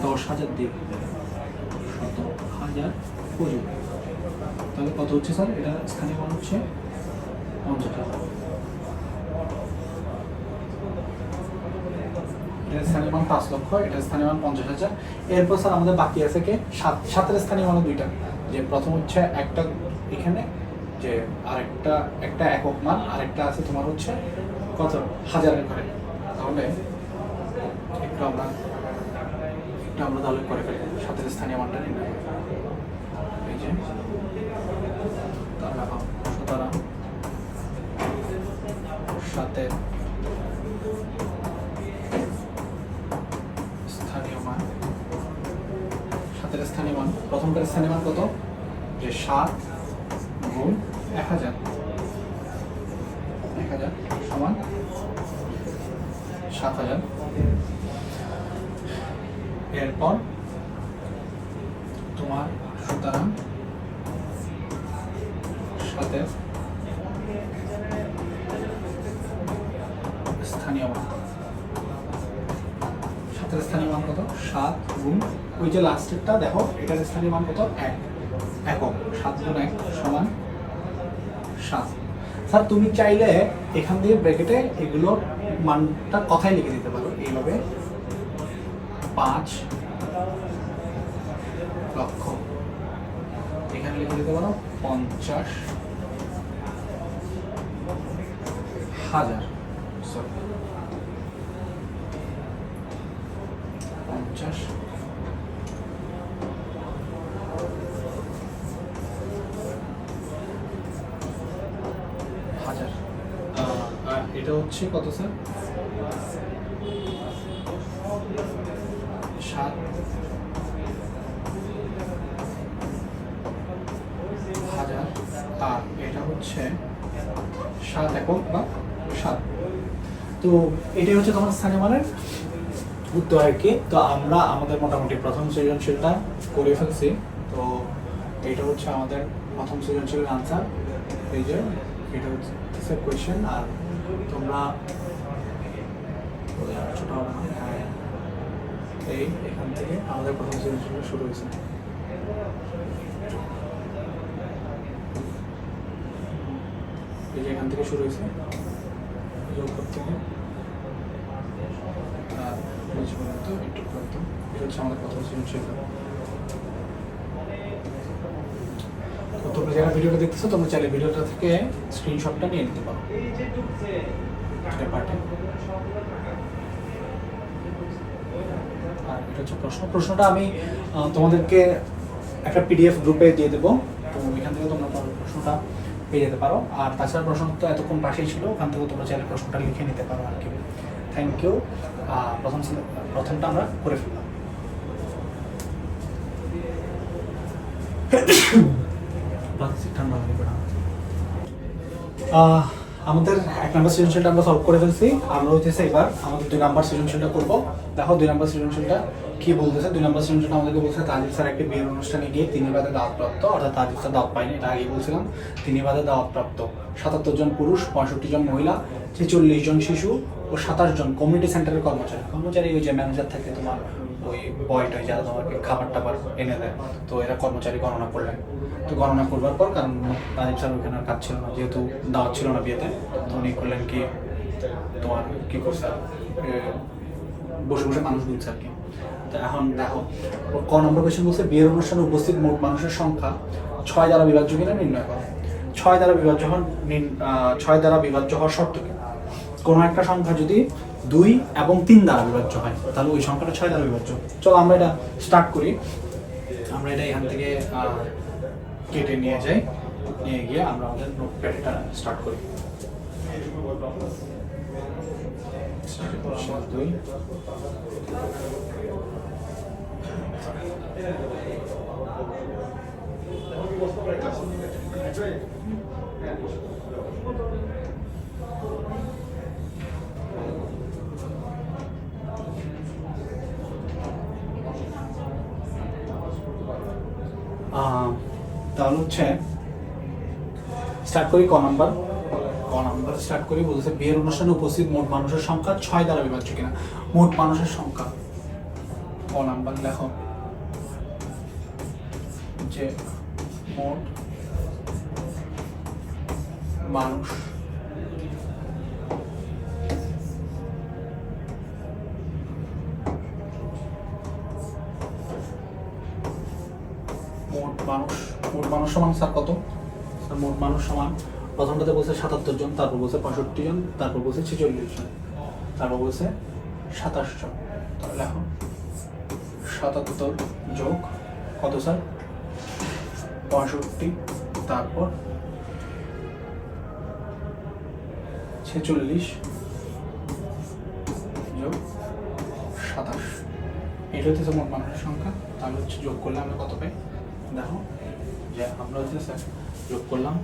10,000 দিয়ে 100,000 অজুত তাহলে কত হচ্ছে স্যার এটা স্থানীয় মান হচ্ছে 50,000 এটার স্থানীয় মান 5 লক্ষ এটার স্থানীয় মান 50,000 এরপর স্যার আমাদের বাকি আছে কে 7-এর স্থানীয় মান দুইটা যে প্রথম হচ্ছে একটা এখানে যে আরেকটা একটা একক মান আরেকটা আছে তোমার হচ্ছে কত হাজারের ঘরে তাহলে একটু আমরা তাহলে করে ফেলি 7-এর স্থানীয় মানটা নির্ণয় এই যে তাহলে সুতরাং 7-এর স্থানীয় মান 7-এর স্থানীয় মান প্রথমটার স্থানীয় মান কত যে 7 গুণ 1,000 সমান 7,000 এরপর তোমার সুতরাং 7-এর স্থানীয় মান 7-এর স্থানীয় মান কত 7 গুণ ওই যে লাস্টেরটা দেখো এটার স্থানীয় মান কত 1 একক 7 গুণ 1 সমান 7 স্যার তুমি চাইলে এখান দিয়ে ব্র্যাকেটে এগুলো মানটা কথাই লিখে দিতে পারো এইভাবে 5 লক্ষ এখানে লিখে দিতে পারো 50,000 সরি 50 হাজার আর এটা হচ্ছে কত স্যার 7,000 আর এটা হচ্ছে 7 একক বা 7 তো এটাই হচ্ছে তোমার স্থানীয় মানের উত্তর আর কি তো আমরা আমাদের মোটামুটি প্রথম সৃজনশীলটা করে ফেলছি তো এটা হচ্ছে আমাদের প্রথম সৃজনশীলের আনসার এই যে এটা হচ্ছে কোয়েশ্চেন আর তোমরা ছোট এই এখান থেকে আমাদের প্রথম সৃজনশীল শুরু হয়েছে এই যে এখান থেকে শুরু হয়েছে যোগ করতে হবে আর একটু করতো এটা হচ্ছে আমাদের প্রথম সৃজনশীল তোমরা যারা ভিডিওটা দেখতেছো তোমরা চাইলে ভিডিওটা থেকে স্ক্রিনশটটা নিয়ে নিতে পারো আর এটা হচ্ছে প্রশ্নটা আমি তোমাদেরকে একটা পিডিএফ গ্রুপে দিয়ে দেবো তো এখান থেকে তোমরা প্রশ্নটা পেয়ে যেতে পারো আর তাছাড়া প্রশ্ন তো এতক্ষণ পাশেই ছিল ওখান থেকে তোমরা চাইলে প্রশ্নটা লিখে নিতে পারো আর কি থ্যাংক ইউ প্রথমটা আমরা করে ফেললাম আমাদের 1 নম্বর সৃজনশীলটা আমরা সলভ করে ফেলছি আমরা হচ্ছে এবার আমাদের 2 নম্বর সৃজনশীলটা করবো দেখো 2 নম্বর সৃজনশীলটা কি বলতেছে 2 নম্বর সেশন আমাদেরকে বলছে তাজিদ স্যার একটি বিয়ের অনুষ্ঠানে গিয়ে 3 বাদে দাওয়াতপ্রাপ্ত, অর্থাৎ তাজিদ স্যার দাওয়াত পায়নি, এটা আগেই বলছিলাম। 3 বাদে দাওয়াতপ্রাপ্ত 77 জন পুরুষ, 65 জন মহিলা, 46 জন শিশু ও 27 জন কমিউনিটি সেন্টারের কর্মচারী ওই যে ম্যানেজার থাকে তোমার, ওই বয়টা যারা তোমাকে খাবার টাবার এনে দেয়, তো এরা কর্মচারী গণনা করলেন। তো গণনা করবার পর, কারণ তাজিদ স্যার ওখানে কাজ ছিল না, যেহেতু দাওয়াত ছিল না বিয়েতে, তো উনি করলেন কি তোমার কি করছে বসে বসে মানুষ গুনছে আর কি। তো এখন দেখো ক নম্বর কোয়েশ্চেন বলছে বিয়ের অনুষ্ঠানে উপস্থিত মোট মানুষের সংখ্যা 6 দ্বারা বিভাজ্য কিনা নির্ণয় করো। 6 দ্বারা বিভাজ্য হওয়ার শর্ত কি? কোনো একটা সংখ্যা যদি 2 এবং 3 দ্বারা বিভাজ্য হয় তাহলে ওই সংখ্যাটা 6 দ্বারা বিভাজ্য। চলো আমরা এটা স্টার্ট করি। আমরা এটা এখান থেকে কেটে নিয়ে যাই, নিয়ে গিয়ে আমরা আমাদের নোটপ্যাডটা স্টার্ট করি। 2 তাহলে হচ্ছে স্টার্ট করি ক নাম্বার স্টার্ট করি। বলছে বিয়ের অনুষ্ঠানে উপস্থিত মোট মানুষের সংখ্যা 6 দ্বারা বিভাজ্য কিনা। মোট মানুষের সংখ্যা ক নাম্বার লেখো যে মোট মানুষ মোট মানুষ সমান স্যার কত? স্যার মোট মানুষ সমান প্রথমটাতে বলছে 77 জন, তারপর বলছে 65 জন, তারপর বলছে 46 জন, তারপর বলছে 27 জন। তাহলে এখন 77 যোগ কত স্যার? 65, তারপর 46 যোগ 27, এটা হচ্ছে মোট মানুষের সংখ্যা। তাহলে হচ্ছে যোগ করলে আমরা কত পাই? দেখো যে আমরা হচ্ছে স্যার যোগ করলাম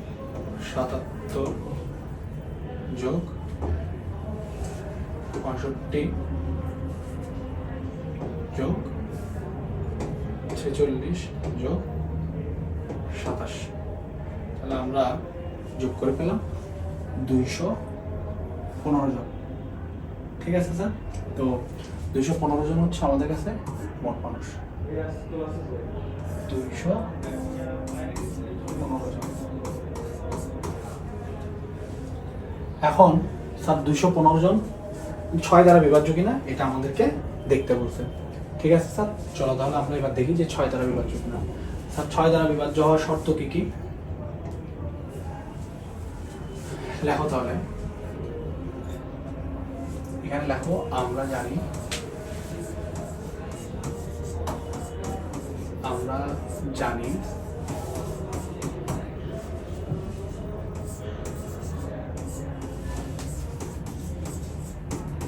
77 যোগ 65 যোগ 46 যোগ 27, তাহলে আমরা যোগ করে পেলাম 215 জন। ঠিক আছে স্যার, তো 215 জন হচ্ছে আমাদের কাছে মোট মানুষ। 215 জন। এখন স্যার 215 জন 6 দ্বারা বিভাজ্য কিনা এটা আমাদেরকে দেখতে বলছে। ঠিক আছে স্যার, চলো তাহলে আমরা এবার দেখি যে 6 দ্বারা বিভাজ্য কিনা। স্যার 6 দ্বারা বিভাজ্য হওয়ার শর্ত কি কি লেখো। তাহলে এখানে লেখো আমরা জানি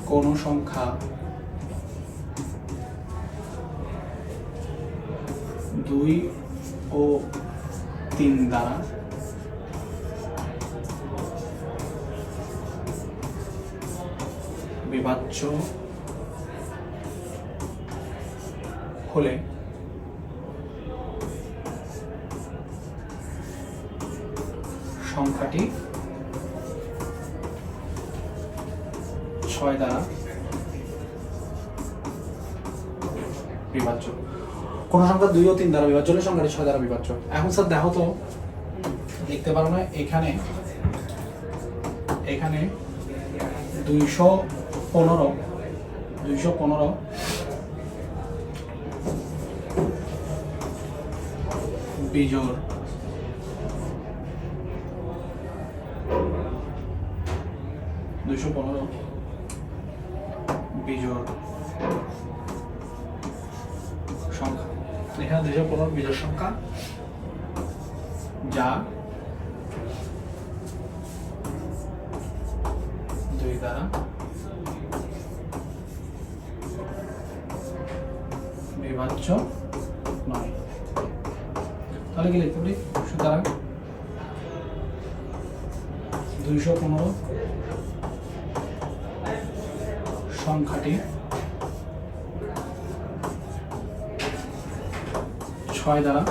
কোন সংখ্যা 2 ও 3 দ্বারা বিভাজ্য হলে সংখ্যাটি 6 দ্বারা বিভাজ্য। কোন সংখ্যা 2 ও 3 দ্বারা বিভাজ্য হলে সংখ্যাটি 6 দ্বারা বিভাজ্য। এখন স্যার দেখো তো, দেখতে পারো না এখানে 215 বিজোড় 215 বিজোড় সংখ্যা। এখানে 215 বিজোড় সংখ্যা যা 2 দ্বারা বিভাজ্য নয়। তাহলে কি লিখতে পারি? সুতরাং 215 সংখ্যাটি 6 দ্বারা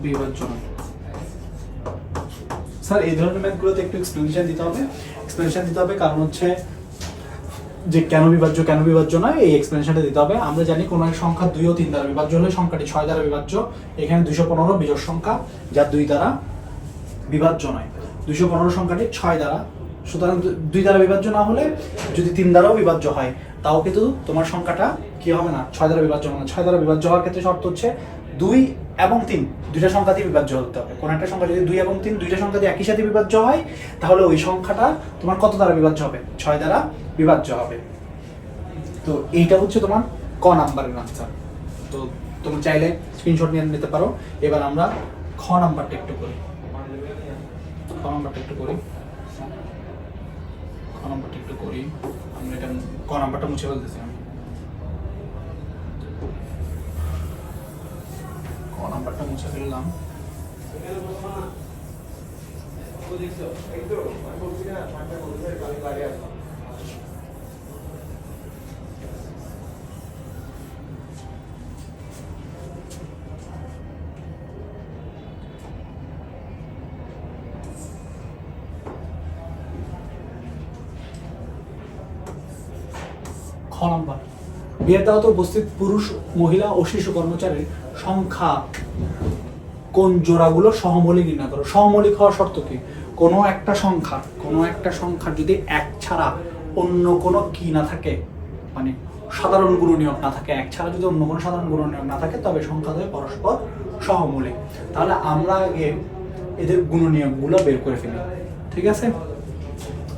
বিভাজ্য নয়। স্যার এই ধরনের ম্যাথগুলোতে একটু এক্সপ্লেনেশন দিতে হবে কারণ হচ্ছে যে কেন বিভাজ্য নয় এই এক্সপ্লেনেশনটা দিতে হবে। আমরা জানি কোনো এক সংখ্যা 2 ও 3 দ্বারা বিভাজ্য হলে সংখ্যাটি 6 দ্বারা বিভাজ্য। এখানে 215 বিজোড় সংখ্যা যা 2 দ্বারা বিভাজ্য নয়। 215 সংখ্যাটি 6 দ্বারা, সুতরাং 2 দ্বারা বিভাজ্য না হলে যদি 3 দ্বারাও বিভাজ্য হয় তাও কিন্তু তোমার সংখ্যাটা কি হবে না, 6 দ্বারা বিভাজ্য হবে না। 6 দ্বারা বিভাজ্য হওয়ার ক্ষেত্রে শর্ত হচ্ছে 2 এবং 3 দুইটা সংখ্যা দিয়ে বিভাজ্য হতে হবে। কোন একটা সংখ্যা যদি 2 এবং 3 দুইটা সংখ্যা দিয়ে একই সাথে বিভাজ্য হয় তাহলে ওই সংখ্যাটা তোমার কত দ্বারা বিভাজ্য হবে, 6 দ্বারা বিভাজ্য হবে। তো এইটা হচ্ছে তোমার ক নাম্বারের আনসার। তো তুমি চাইলে স্ক্রিনশট নিয়ে নিতে পারো। এবার আমরা খ নাম্বারটা একটু করি। আমরা এটা ক নাম্বারটা মুছে ফেলতেছিলাম। ক নাম্বারটা মুছে ফেললাম। খ নাম্বার, বিয়ের দাওয়াতে উপস্থিত পুরুষ, মহিলা ও শিশু কর্মচারীর সংখ্যা কোন জোড়াগুলো সহমৌলিক নির্ণয় করো। সহমৌলিক হওয়ার শর্ত কি, কোনো একটা সংখ্যার যদি এক ছাড়া অন্য কোনো কি না থাকে, মানে সাধারণ গুণনীয়ক না থাকে, এক ছাড়া যদি অন্য কোনো সাধারণ গুণনীয়ক না থাকে তবে সংখ্যাদ্বয় পরস্পর সহমৌলিক। তাহলে আমরা আগে এদের গুণনীয়কগুলো বের করে ফেলি, ঠিক আছে?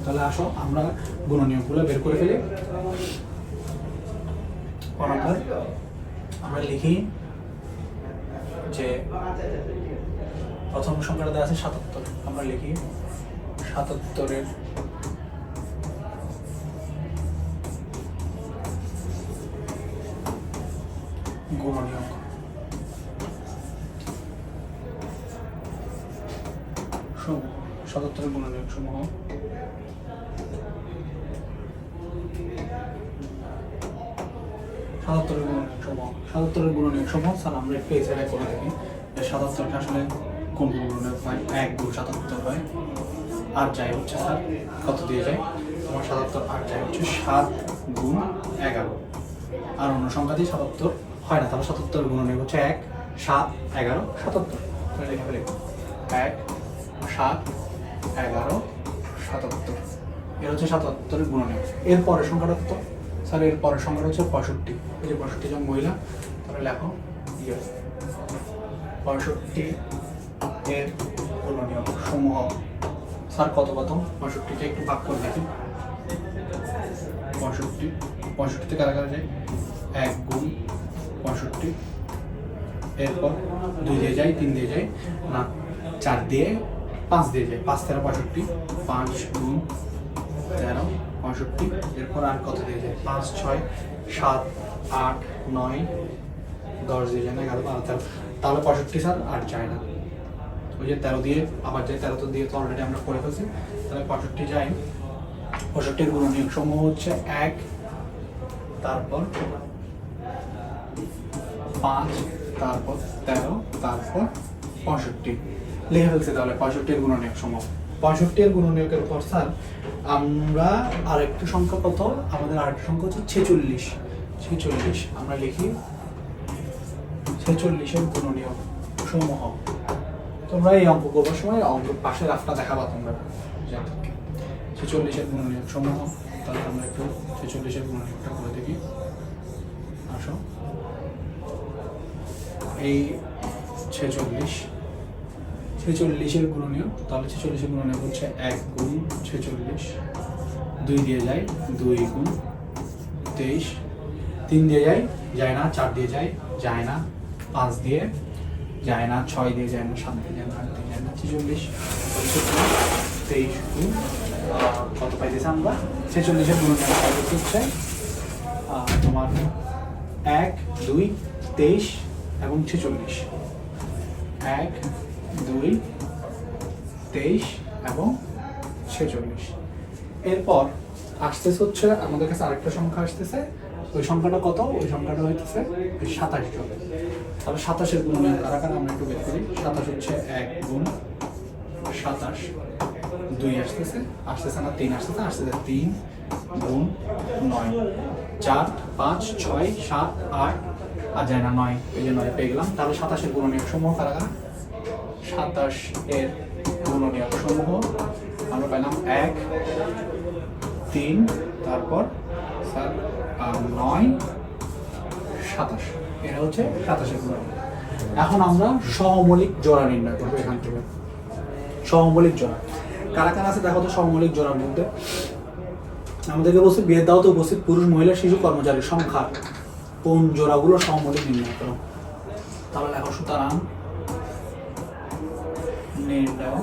তাহলে আসো আমরা গুণনীয়কগুলো বের করে ফেলি। আমরা লিখি যে প্রথম সংখ্যাটা দেওয়া আছে 77। আমরা লিখি 77-এর গুণনীয়ক। 77-এর গুণনীয়ক সমূহ সাতাত্তরের গুণনীয়ক সমূহ স্যার আমরা একটু এছাড়া করে থাকি। 77টা আসলে কোন গুণনীয়ক হয়, 1 গুণ 77 হয়। আর যাই হচ্ছে স্যার কত দিয়ে যায় তোমার 77, আর যাই হচ্ছে 7 গুণ 11। আর অন্য সংখ্যা দিয়ে 77 হয় না। তাহলে 77 গুণনীয়ক হচ্ছে 1, 7, 11, 77। তাহলে লেখা ফেলি 1, 7, 11, 77। এর হচ্ছে 77-এর গুণনীয়ক। এর পরের সংখ্যাটা কত স্যার? এর পরের সংখ্যাটা হচ্ছে 65। এই যে 65 জন মহিলা, তাহলে লেখো 65 এর গুণনীয়ক সমূহ স্যার কত 65কে একটু ভাগ করে দেখি। 65তে কারা কারা যায়? 1 গুণ 65, এরপর 2 দিয়ে যায়, 3 দিয়ে যায় না, 4 দিয়ে 5 দিয়ে যায়, 5 13 65, 5 গুণ 13 65। এরপর আর কত দিয়ে যায়? 5 6 7 8 9 10 দিয়ে যায় না, 11 12 13। তাহলে 65 স্যার আর যায় না। ওই যে 13 দিয়ে আবার যায়, 13 তো দিয়ে তো অলরেডি আমরা করে ফেলছি। তাহলে 65 যায়। 65-এর গুণনীয়ক সমূহ হচ্ছে 1, তারপর 5, তারপর 13, তারপর 65 লিখে ফেলছি। তাহলে 65-এর গুণনীয়ক সমূহ। 65-এর গুণনীয়কের পর স্যার আমরা আরেকটা সংখ্যা কত, আমাদের আরেকটা সংখ্যা হচ্ছে 46। আমরা লিখি 46-এর গুণনীয়ক সমূহ। তোমরা এই অঙ্ক করবার সময় অঙ্ক পাশে রাফটা দেখাবা তোমরা। 46-এর গুণনীয়ক সমূহ। তাহলে আমরা একটু 46-এর গুণনীয়কটা করে দেখি। আসো, এই 46-এর গুণনীয়ক। তাহলে 46-এর গুণনীয়ক হচ্ছে 1 গুণ 46, 2 দিয়ে যায় 2 গুণ 23, 3 দিয়ে যায় না, 4 দিয়ে যায় না, 5 দিয়ে যায় না, 6 দিয়ে যায় না, 7 দিয়ে যায় না, 8 দিয়ে যায় না, 46 23 গুণ কত পাইতেছি আমরা? 46-এর গুণনীয়ক হচ্ছে তোমার 1 2 23 এবং 46। 1 2 23 এবং 46। এরপর আসতেছে হচ্ছে আমাদের কাছে আরেকটা সংখ্যা আসতেছে, ওই সংখ্যাটা কত? ওই সংখ্যাটা হইতেছে 27 জন। তাহলে 27-এর গুণনীয়ক কারা কারা আমরা একটু বের করি। 27 হচ্ছে 1 গুণ 27, 2 আসতেছে না, 3 আসতেছে 3 গুণ 9, 4 5 6 7 8 আর যায় না 9, এই যে 9 পেয়ে গেলাম। তাহলে 27-এর গুণনীয়ক সমূহ কারা কারা? 27 এর গুণনীয়ক সমূহ আমরা পেলাম 1 3 তারপর 9 27, এটা হচ্ছে 27-এর গুণনীয়ক। এখন আমরা সহমৌলিক জোড়া নির্ণয় করবো। এখান থেকে সহমৌলিক জোড়া কারা কারা আছে দেখো তো। সহমৌলিক জোড়ার মধ্যে আমাদেরকে বলছে বিয়ের দাওয়াতে উপস্থিত পুরুষ মহিলা শিশু কর্মচারীর সংখ্যা কোন জোড়াগুলো সহমৌলিক নির্ণয় করো। তাহলে দেখো, সুতরাং নির্ণয়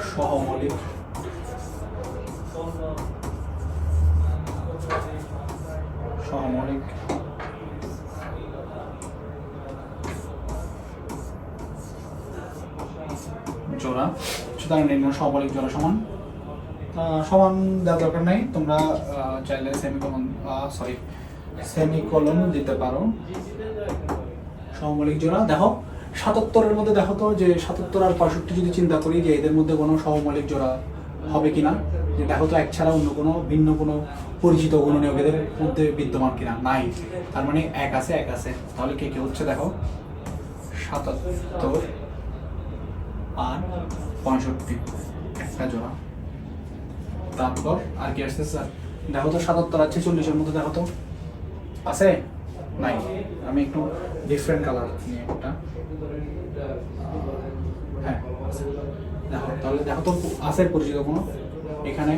সহমৌলিক জোড়া। সুতরাং নির্ণয় সহমৌলিক জোড়া সমান দেওয়ার দরকার নাই, তোমরা চাইলে সেমিকোলন দিতে পারো। সহমৌলিক জোড়া দেখো 77-এর মধ্যে দেখো তো, যে 77 আর 65 যদি চিন্তা করি যে এদের মধ্যে কোনো সহমৌলিক জোড়া হবে কিনা, যে দেখো তো এক ছাড়া অন্য কোনো ভিন্ন কোনো পরিচিত গুণনীয়ক এদের মধ্যে বিদ্যমান কিনা, নাই। তার মানে এক আছে। তাহলে কে কে হচ্ছে দেখো, 77 আর 65 একটা জোড়া। তারপর আর কি আসছে স্যার? দেখো তো 77 আর 46-এর মধ্যে দেখো তো আছে, নাই। আমি একটু ডিফারেন্ট কালার নিয়ে একটা, হ্যাঁ দেখো, তাহলে দেখো তো আছে পরিচিত কোনো এখানে,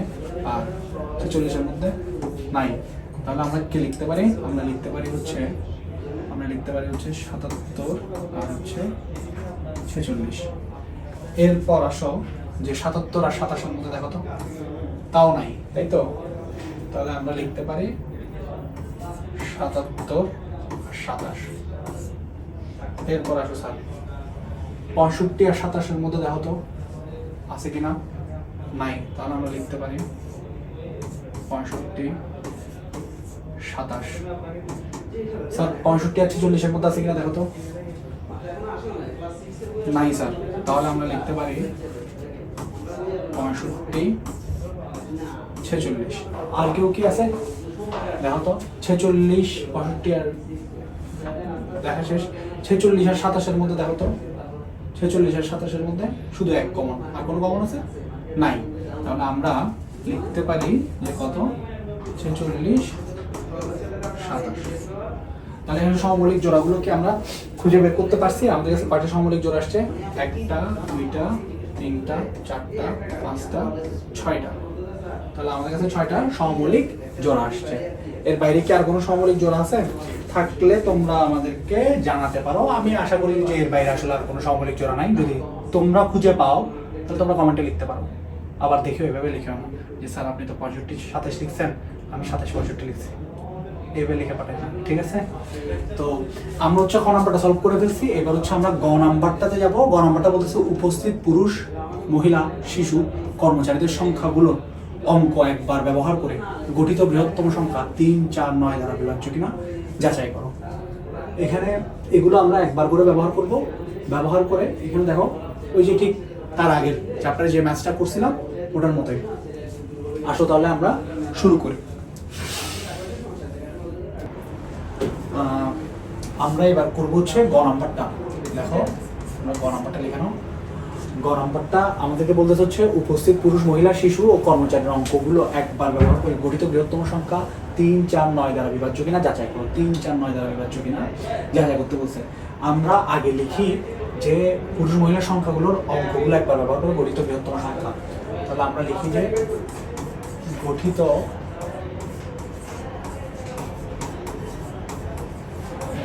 আর 46-এর মধ্যে নাই। তাহলে আমরা কি লিখতে পারি? আমরা লিখতে পারি হচ্ছে 77 আর হচ্ছে 46। এরপর আসো যে 77 আর 27-এর মধ্যে দেখো তো, তাও নাই, তাই তো। তাহলে আমরা লিখতে পারি 77 আর 27। এরপর আসো স্যার 65 আর 27-এর মধ্যে দেখো তো আছে কিনা, নাই। তাহলে আমরা লিখতে পারি 65 27। স্যার 65 আর 46-এর মধ্যে আছে কিনা দেখো তো, নাই স্যার। তাহলে আমরা লিখতে পারি 65 46। আর কেউ কি আছে দেখো তো? 46 65 আর দেখা শেষ। 46 আর 27-এর মধ্যে দেখো তো, 46 আর 27-এর মধ্যে শুধু এক কমন, আর কোনো কমন আছে নাই। তাহলে আমরা লিখতে পারি যে কত, 46 27। তাহলে এখানে সহমৌলিক জোড়াগুলোকে আমরা খুঁজে বের করতে পারছি। আমাদের কাছে 5টা সহমৌলিক জোড়া আসছে, 1টা 2টা 3টা 4টা 5টা 6টা। তাহলে আমাদের কাছে 6টা সহমৌলিক জোড়া আসছে। এর বাইরে কি আর কোনো সহমৌলিক জোড়া আছে? থাকলে তোমরা আমাদেরকে জানাতে পারো। আমি আশা করি যে এর বাইরে আসলে আর কোনো সহমৌলিক জোড়া নাই। যদি তোমরা খুঁজে পাও তাহলে তোমরা কমেন্টে লিখতে পারো। আবার দেখিও, এভাবে লিখেও না যে স্যার আপনি তো 65 27 লিখছেন, আমি 27 65 লিখছি, এইভাবে লিখে পাঠাই, ঠিক আছে? তো আমরা হচ্ছে খ নাম্বারটা সলভ করে ফেলছি। এবার হচ্ছে আমরা গ নাম্বারটাতে যাবো। গ নাম্বারটা বলতেছে উপস্থিত পুরুষ মহিলা শিশু কর্মচারীদের সংখ্যাগুলো অঙ্ক একবার ব্যবহার করে গঠিত বৃহত্তম সংখ্যা 3 4 9 দ্বারা বিভাজ্য কিনা যাচাই করো। এখানে এগুলো আমরা একবার করে ব্যবহার করব। ব্যবহার করে এখানে দেখো, ওই যে ঠিক তার আগের চ্যাপ্টারে যে ম্যাথটা করছিলাম ওটার মতোই। আসো তাহলে আমরা শুরু করি। আমরা এবার করবো হচ্ছে গ নাম্বারটা। দেখো আমরা গ নাম্বারটা লিখে নাও। গ নাম্বারটা আমাদেরকে বলতে হচ্ছে উপস্থিত পুরুষ মহিলা শিশু ও কর্মচারীর অঙ্কগুলো একবার ব্যবহার করে গঠিত বৃহত্তম সংখ্যা 3 4 9 দ্বারা বিভাজ্য কিনা যাচাই করো। 3 4 9 দ্বারা বিভাজ্য কিনা যাচাই করতে বলছে। আমরা আগে লিখি যে পুরুষ মহিলার সংখ্যাগুলোর অঙ্কগুলো একবার ব্যবহার করে গঠিত বৃহত্তম সংখ্যা। তাহলে আমরা লিখি যে গঠিত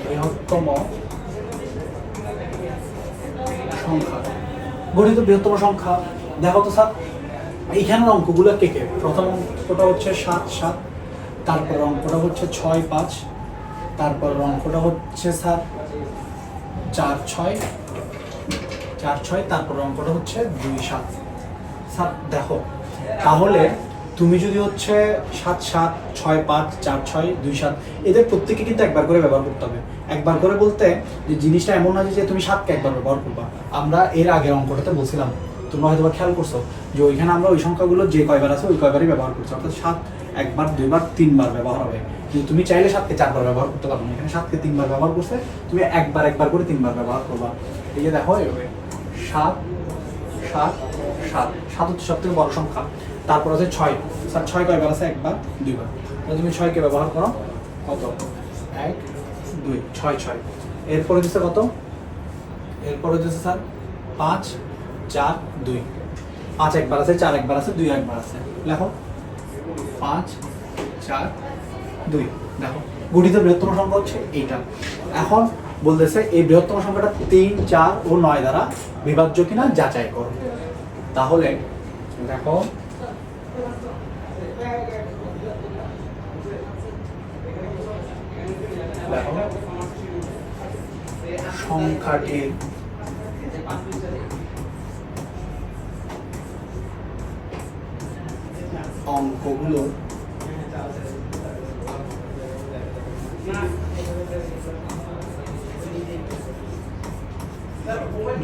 বৃহত্তম সংখ্যা। গঠিত বৃহত্তম সংখ্যা দেখো তো স্যার, এইখানের অঙ্কগুলো কে কে? প্রথম অঙ্কটা হচ্ছে 7 7, তারপর অঙ্কটা হচ্ছে 6 5, তারপর অঙ্কটা হচ্ছে স্যার 4 6, তারপর অঙ্কটা হচ্ছে 2 7। স্যার দেখো, তাহলে তুমি যদি হচ্ছে 7 7 6 5 4 6 2 7 এদের প্রত্যেককে কিন্তু একবার করে ব্যবহার করতে হবে। একবার করে বলতে যে জিনিসটা এমন না যে তুমি 7কে একবার ব্যবহার করবা। আমরা এর আগের অঙ্কটাতে বলছিলাম, তোমরা হয়তো খেয়াল করছো যে ওইখানে আমরা ওই সংখ্যাগুলো যে কয়বার আছে ওই কয়বারই ব্যবহার করছি, অর্থাৎ 7 একবার 2বার 3বার ব্যবহার হবে। কিন্তু তুমি চাইলে 7কে 4বার ব্যবহার করতে পারবে না, এখানে 7কে 3বার ব্যবহার করছে, তুমি একবার করে 3বার ব্যবহার করবা। এই যে দেখো এভাবে 7 7 7 7 হচ্ছে সবথেকে বড় সংখ্যা। তারপর আছে 6, স্যার 6 কয়বার আছে? একবার 2বার। তাহলে তুমি 6কে ব্যবহার করো, কত? 1 2 6 6। এরপরে হচ্ছে কত? এরপরে হচ্ছে স্যার 5 4 2। 5 একবার আছে, 4 একবার আছে, 2 একবার আছে। লেখো 5 4 2। দেখো গঠিতের বৃহত্তম সংখ্যা হচ্ছে এইটা। এখন বলতেছে এই বৃহত্তম সংখ্যাটা 3 4 ও 9 দ্বারা বিভাজ্য কিনা যাচাই করো। তাহলে দেখো সংখ্যাটির অঙ্কগুলো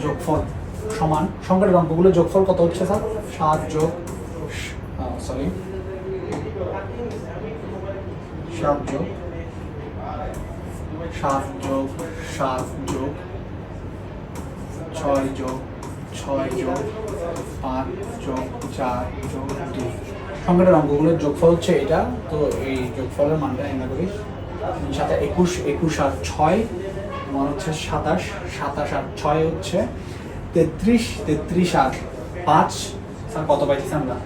যোগফল সমান সংখ্যাটির অঙ্কগুলো যোগফল কত হচ্ছে স্যার? 7 যোগ 7 যোগ 7 যোগ 7 যোগ 6 যোগ 6 যোগ 5 যোগ 4 যোগ 2। সংখ্যাটার অঙ্কগুলোর যোগফল হচ্ছে এটা। তো এই যোগফলের মানটা নির্ণয় করি। 7 21 21 আর 6 মান হচ্ছে 27 27 আর 6 হচ্ছে 33 33 আর 5 স্যার কত পাইতেছি আমরা?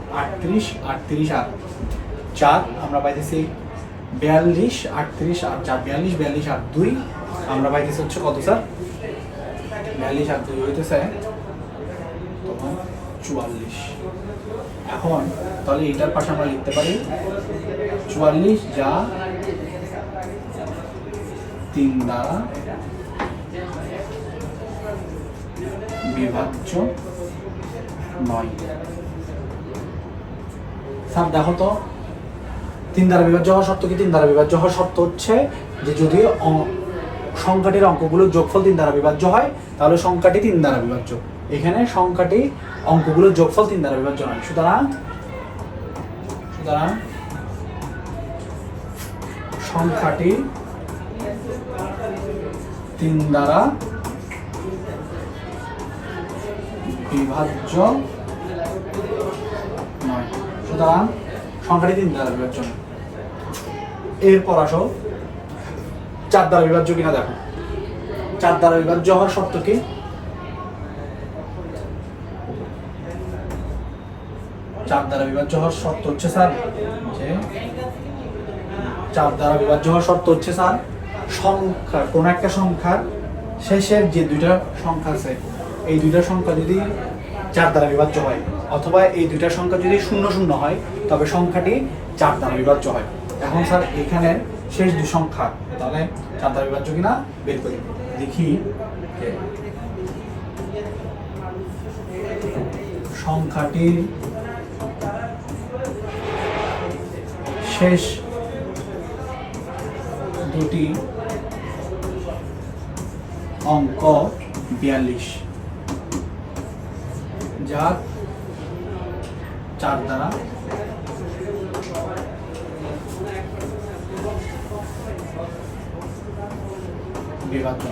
38 38 আর 4 আমরা পাইতেছি 42 38 আর 4 42 42 আর 2 আমরা পাইতেছি হচ্ছে কত স্যার? 42 আর 2 হইতেছে তোমার 44। এখন তাহলে এটার পাশে আমরা লিখতে পারি 44 যা 3 দ্বারা বিভাজ্য 9। স্যার দেখো তো 3 দ্বারা বিভাজ্য হওয়ার শর্ত কি? 3 দ্বারা বিভাজ্য হওয়ার শর্ত হচ্ছে যে যদি সংখ্যাটির অঙ্কগুলো যোগফল 3 দ্বারা বিভাজ্য হয় তাহলে সংখ্যাটি 3 দ্বারা বিভাজ্য। এখানে সংখ্যাটি অঙ্কগুলো যোগফল 3 দ্বারা বিভাজ্য নয়। সুতরাং সংখ্যাটি 3 দ্বারা বিভাজ্য নয়। সুতরাং সংখ্যাটি 3 দ্বারা বিভাজ্য নয়। এরপর আসো 4 দ্বারা বিভাজ্য কিনা দেখো। 4 দ্বারা বিভাজ্য হওয়ার শর্ত কি? 4 দ্বারা বিভাজ্য হওয়ার শর্ত হচ্ছে স্যার যে 4 দ্বারা বিভাজ্য হওয়ার শর্ত হচ্ছে স্যার সংখ্যা কোন একটা সংখ্যার শেষের যে দুইটা সংখ্যা আছে এই দুইটা সংখ্যা যদি 4 দ্বারা বিভাজ্য হয় অথবা এই দুইটা সংখ্যা যদি 0 0 হয় তবে সংখ্যাটি 4 দ্বারা বিভাজ্য হয়। এখন স্যার এখানে শেষ দুই সংখ্যা তাহলে 4 দ্বারা বিভাজ্য কিনা বের করি। দেখি সংখ্যাটির শেষ দুটি অঙ্ক 42 যা 4 দ্বারা বিভাজ্য।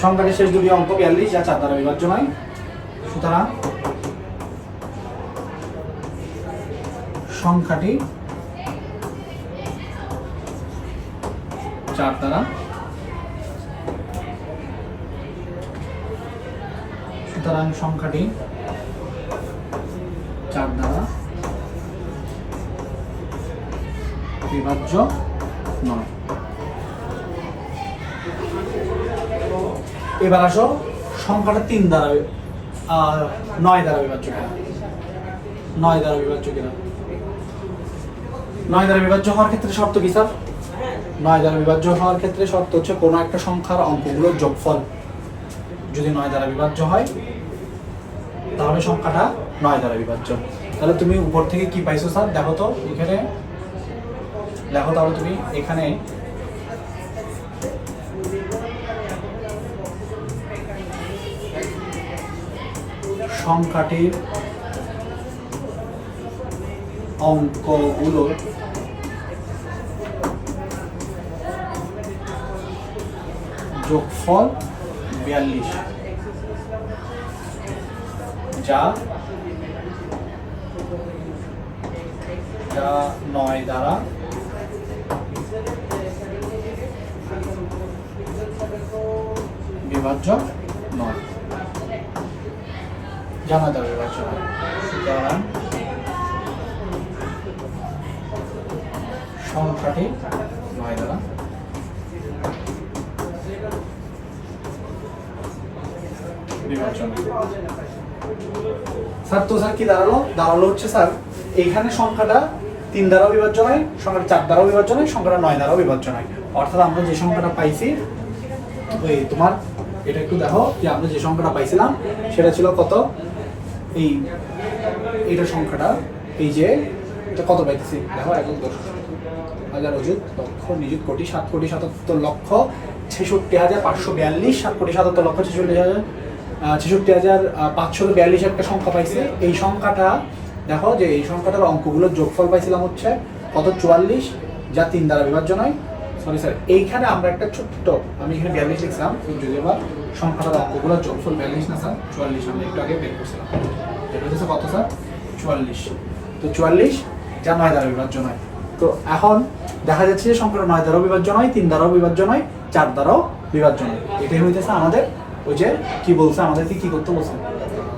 সংখ্যাটির শেষ দুটি অঙ্ক 42 যা 4 দ্বারা বিভাজ্য নয়। সুতরাং সংখ্যাটি 4 দ্বারা সংখ্যাটি 4 দ্বারা বিভাজ্য নয়। এবার আসো সংখ্যাটা 3 দ্বারা 9 দ্বারা বিভাজ্য কিনা। 9 দ্বারা বিভাজ্য কিনা। 9 দ্বারা বিভাজ্য হওয়ার ক্ষেত্রে শর্ত কি স্যার? 9 দ্বারা বিভাজ্য হওয়ার ক্ষেত্রে শর্ত হচ্ছে কোনো একটা সংখ্যার অঙ্কগুলোর যোগফল যদি 9 দ্বারা বিভাজ্য হয় তাহলে সংখ্যাটা 9 দ্বারা বিভাজ্য। তাহলে তুমি উপর থেকে কি পাইছো স্যার দেখো তো এখানে দেখো, তাহলে তুমি এখানে সংখ্যাটির অঙ্কগুলো যোগফল 42 যা 9 দ্বারা বিভাজ্য নয়, জানা দ্বারা বিভাজ্য নয়। সুতরাং সংখ্যাটি 9 দ্বারা বিভাজ্য নয়। স্যার তো স্যার কি দাঁড়ালো হচ্ছে স্যার এইখানে সংখ্যাটা 3 দ্বারাও বিভাজ্য নয়, সংখ্যাটা 4 দ্বারাও বিভাজ্য নয়, সংখ্যাটা 9 দ্বারাও বিভাজ্য নয়। অর্থাৎ আমরা যে সংখ্যাটা পাইছি ওই তোমার এটা একটু দেখো যে আমরা যে সংখ্যাটা পাইছিলাম সেটা ছিল কত, এইটা সংখ্যাটা এই যে এটা কত পাইতেছি দেখো, 1,10,000 অযুত লক্ষ নিযুত কোটি 7,77,542 7,77,542 একটা সংখ্যা পাইছে। এই সংখ্যাটা দেখো যে এই সংখ্যাটার অঙ্কগুলোর যোগফল পাইছিলাম হচ্ছে কত, 44, যা 3 দ্বারা বিভাজ্য নয়। সরি স্যার, এইখানে আমরা একটা ছোট্ট আমি এখানে 42 লিখছিলাম, যদি আবার সংখ্যাটার অঙ্কগুলোর যোগফল 42 না স্যার 44, আমরা একটু আগে বের করছিলাম। এটা হচ্ছে কত স্যার, 44। তো 44 যা 9 দ্বারা বিভাজ্য নয়। তো এখন দেখা যাচ্ছে যে সংখ্যাটা 9 দ্বারাও বিভাজ্য নয়, 3 দ্বারাও বিভাজ্য নয়, 4 দ্বারাও বিভাজ্য নয়। এটাই হইতেছে আমাদের ওই যে কি বলছে, আমাদেরকে কি করতে বলছে,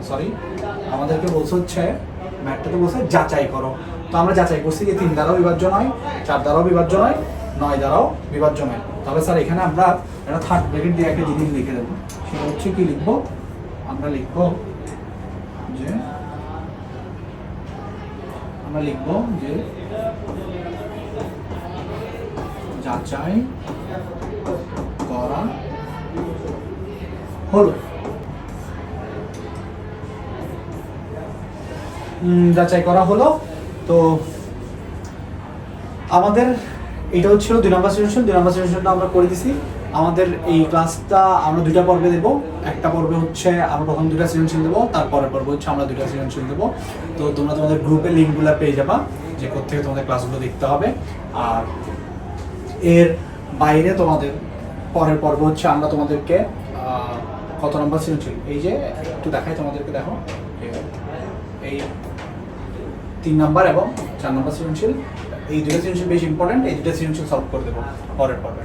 সরি আমাদেরকে বলছে হচ্ছে ম্যাথটাতে বলছে যাচাই করো। তো আমরা যাচাই করছি যে 3 দ্বারাও বিভাজ্য নয়, 4 দ্বারাও বিভাজ্য নয়, 9 দ্বারাও বিভাজ্য নয়। তাহলে স্যার এখানে আমরা একটা থার্ড ব্র্যাকেট দিয়ে একটা জিনিস লিখে দেবো, সেটা হচ্ছে কি লিখবো, আমরা লিখবো যে যাচাই করা হলো। যাচাই করা হলো। তো আমাদের এটা হচ্ছিল 2 নম্বর সৃজনশীল। 2 নম্বর সৃজনশীলটা আমরা করে দিছি। আমাদের এই ক্লাসটা আমরা 2টা পর্বে দেবো। একটা পর্বে হচ্ছে আমরা প্রথম 2টা সৃজনশীল দেবো, তারপরের পর্বে হচ্ছে আমরা 2টা সৃজনশীল দেবো। তো তোমরা তোমাদের গ্রুপে লিঙ্কগুলো পেয়ে যাবা যে কোত্থেকে তোমাদের ক্লাসগুলো দেখতে হবে। আর এর বাইরে তোমাদের পরের পর্ব হচ্ছে আমরা তোমাদেরকে কত নম্বর সৃজনশীল, এই যে একটু দেখাই তোমাদেরকে, দেখো এই 3 নম্বর এবং 4 নম্বর সৃজনশীল, এই 2টা সৃজনশীল বেশ ইম্পর্টেন্ট। এই 2টা সৃজনশীল সলভ করে দেবো পরের পর্বে।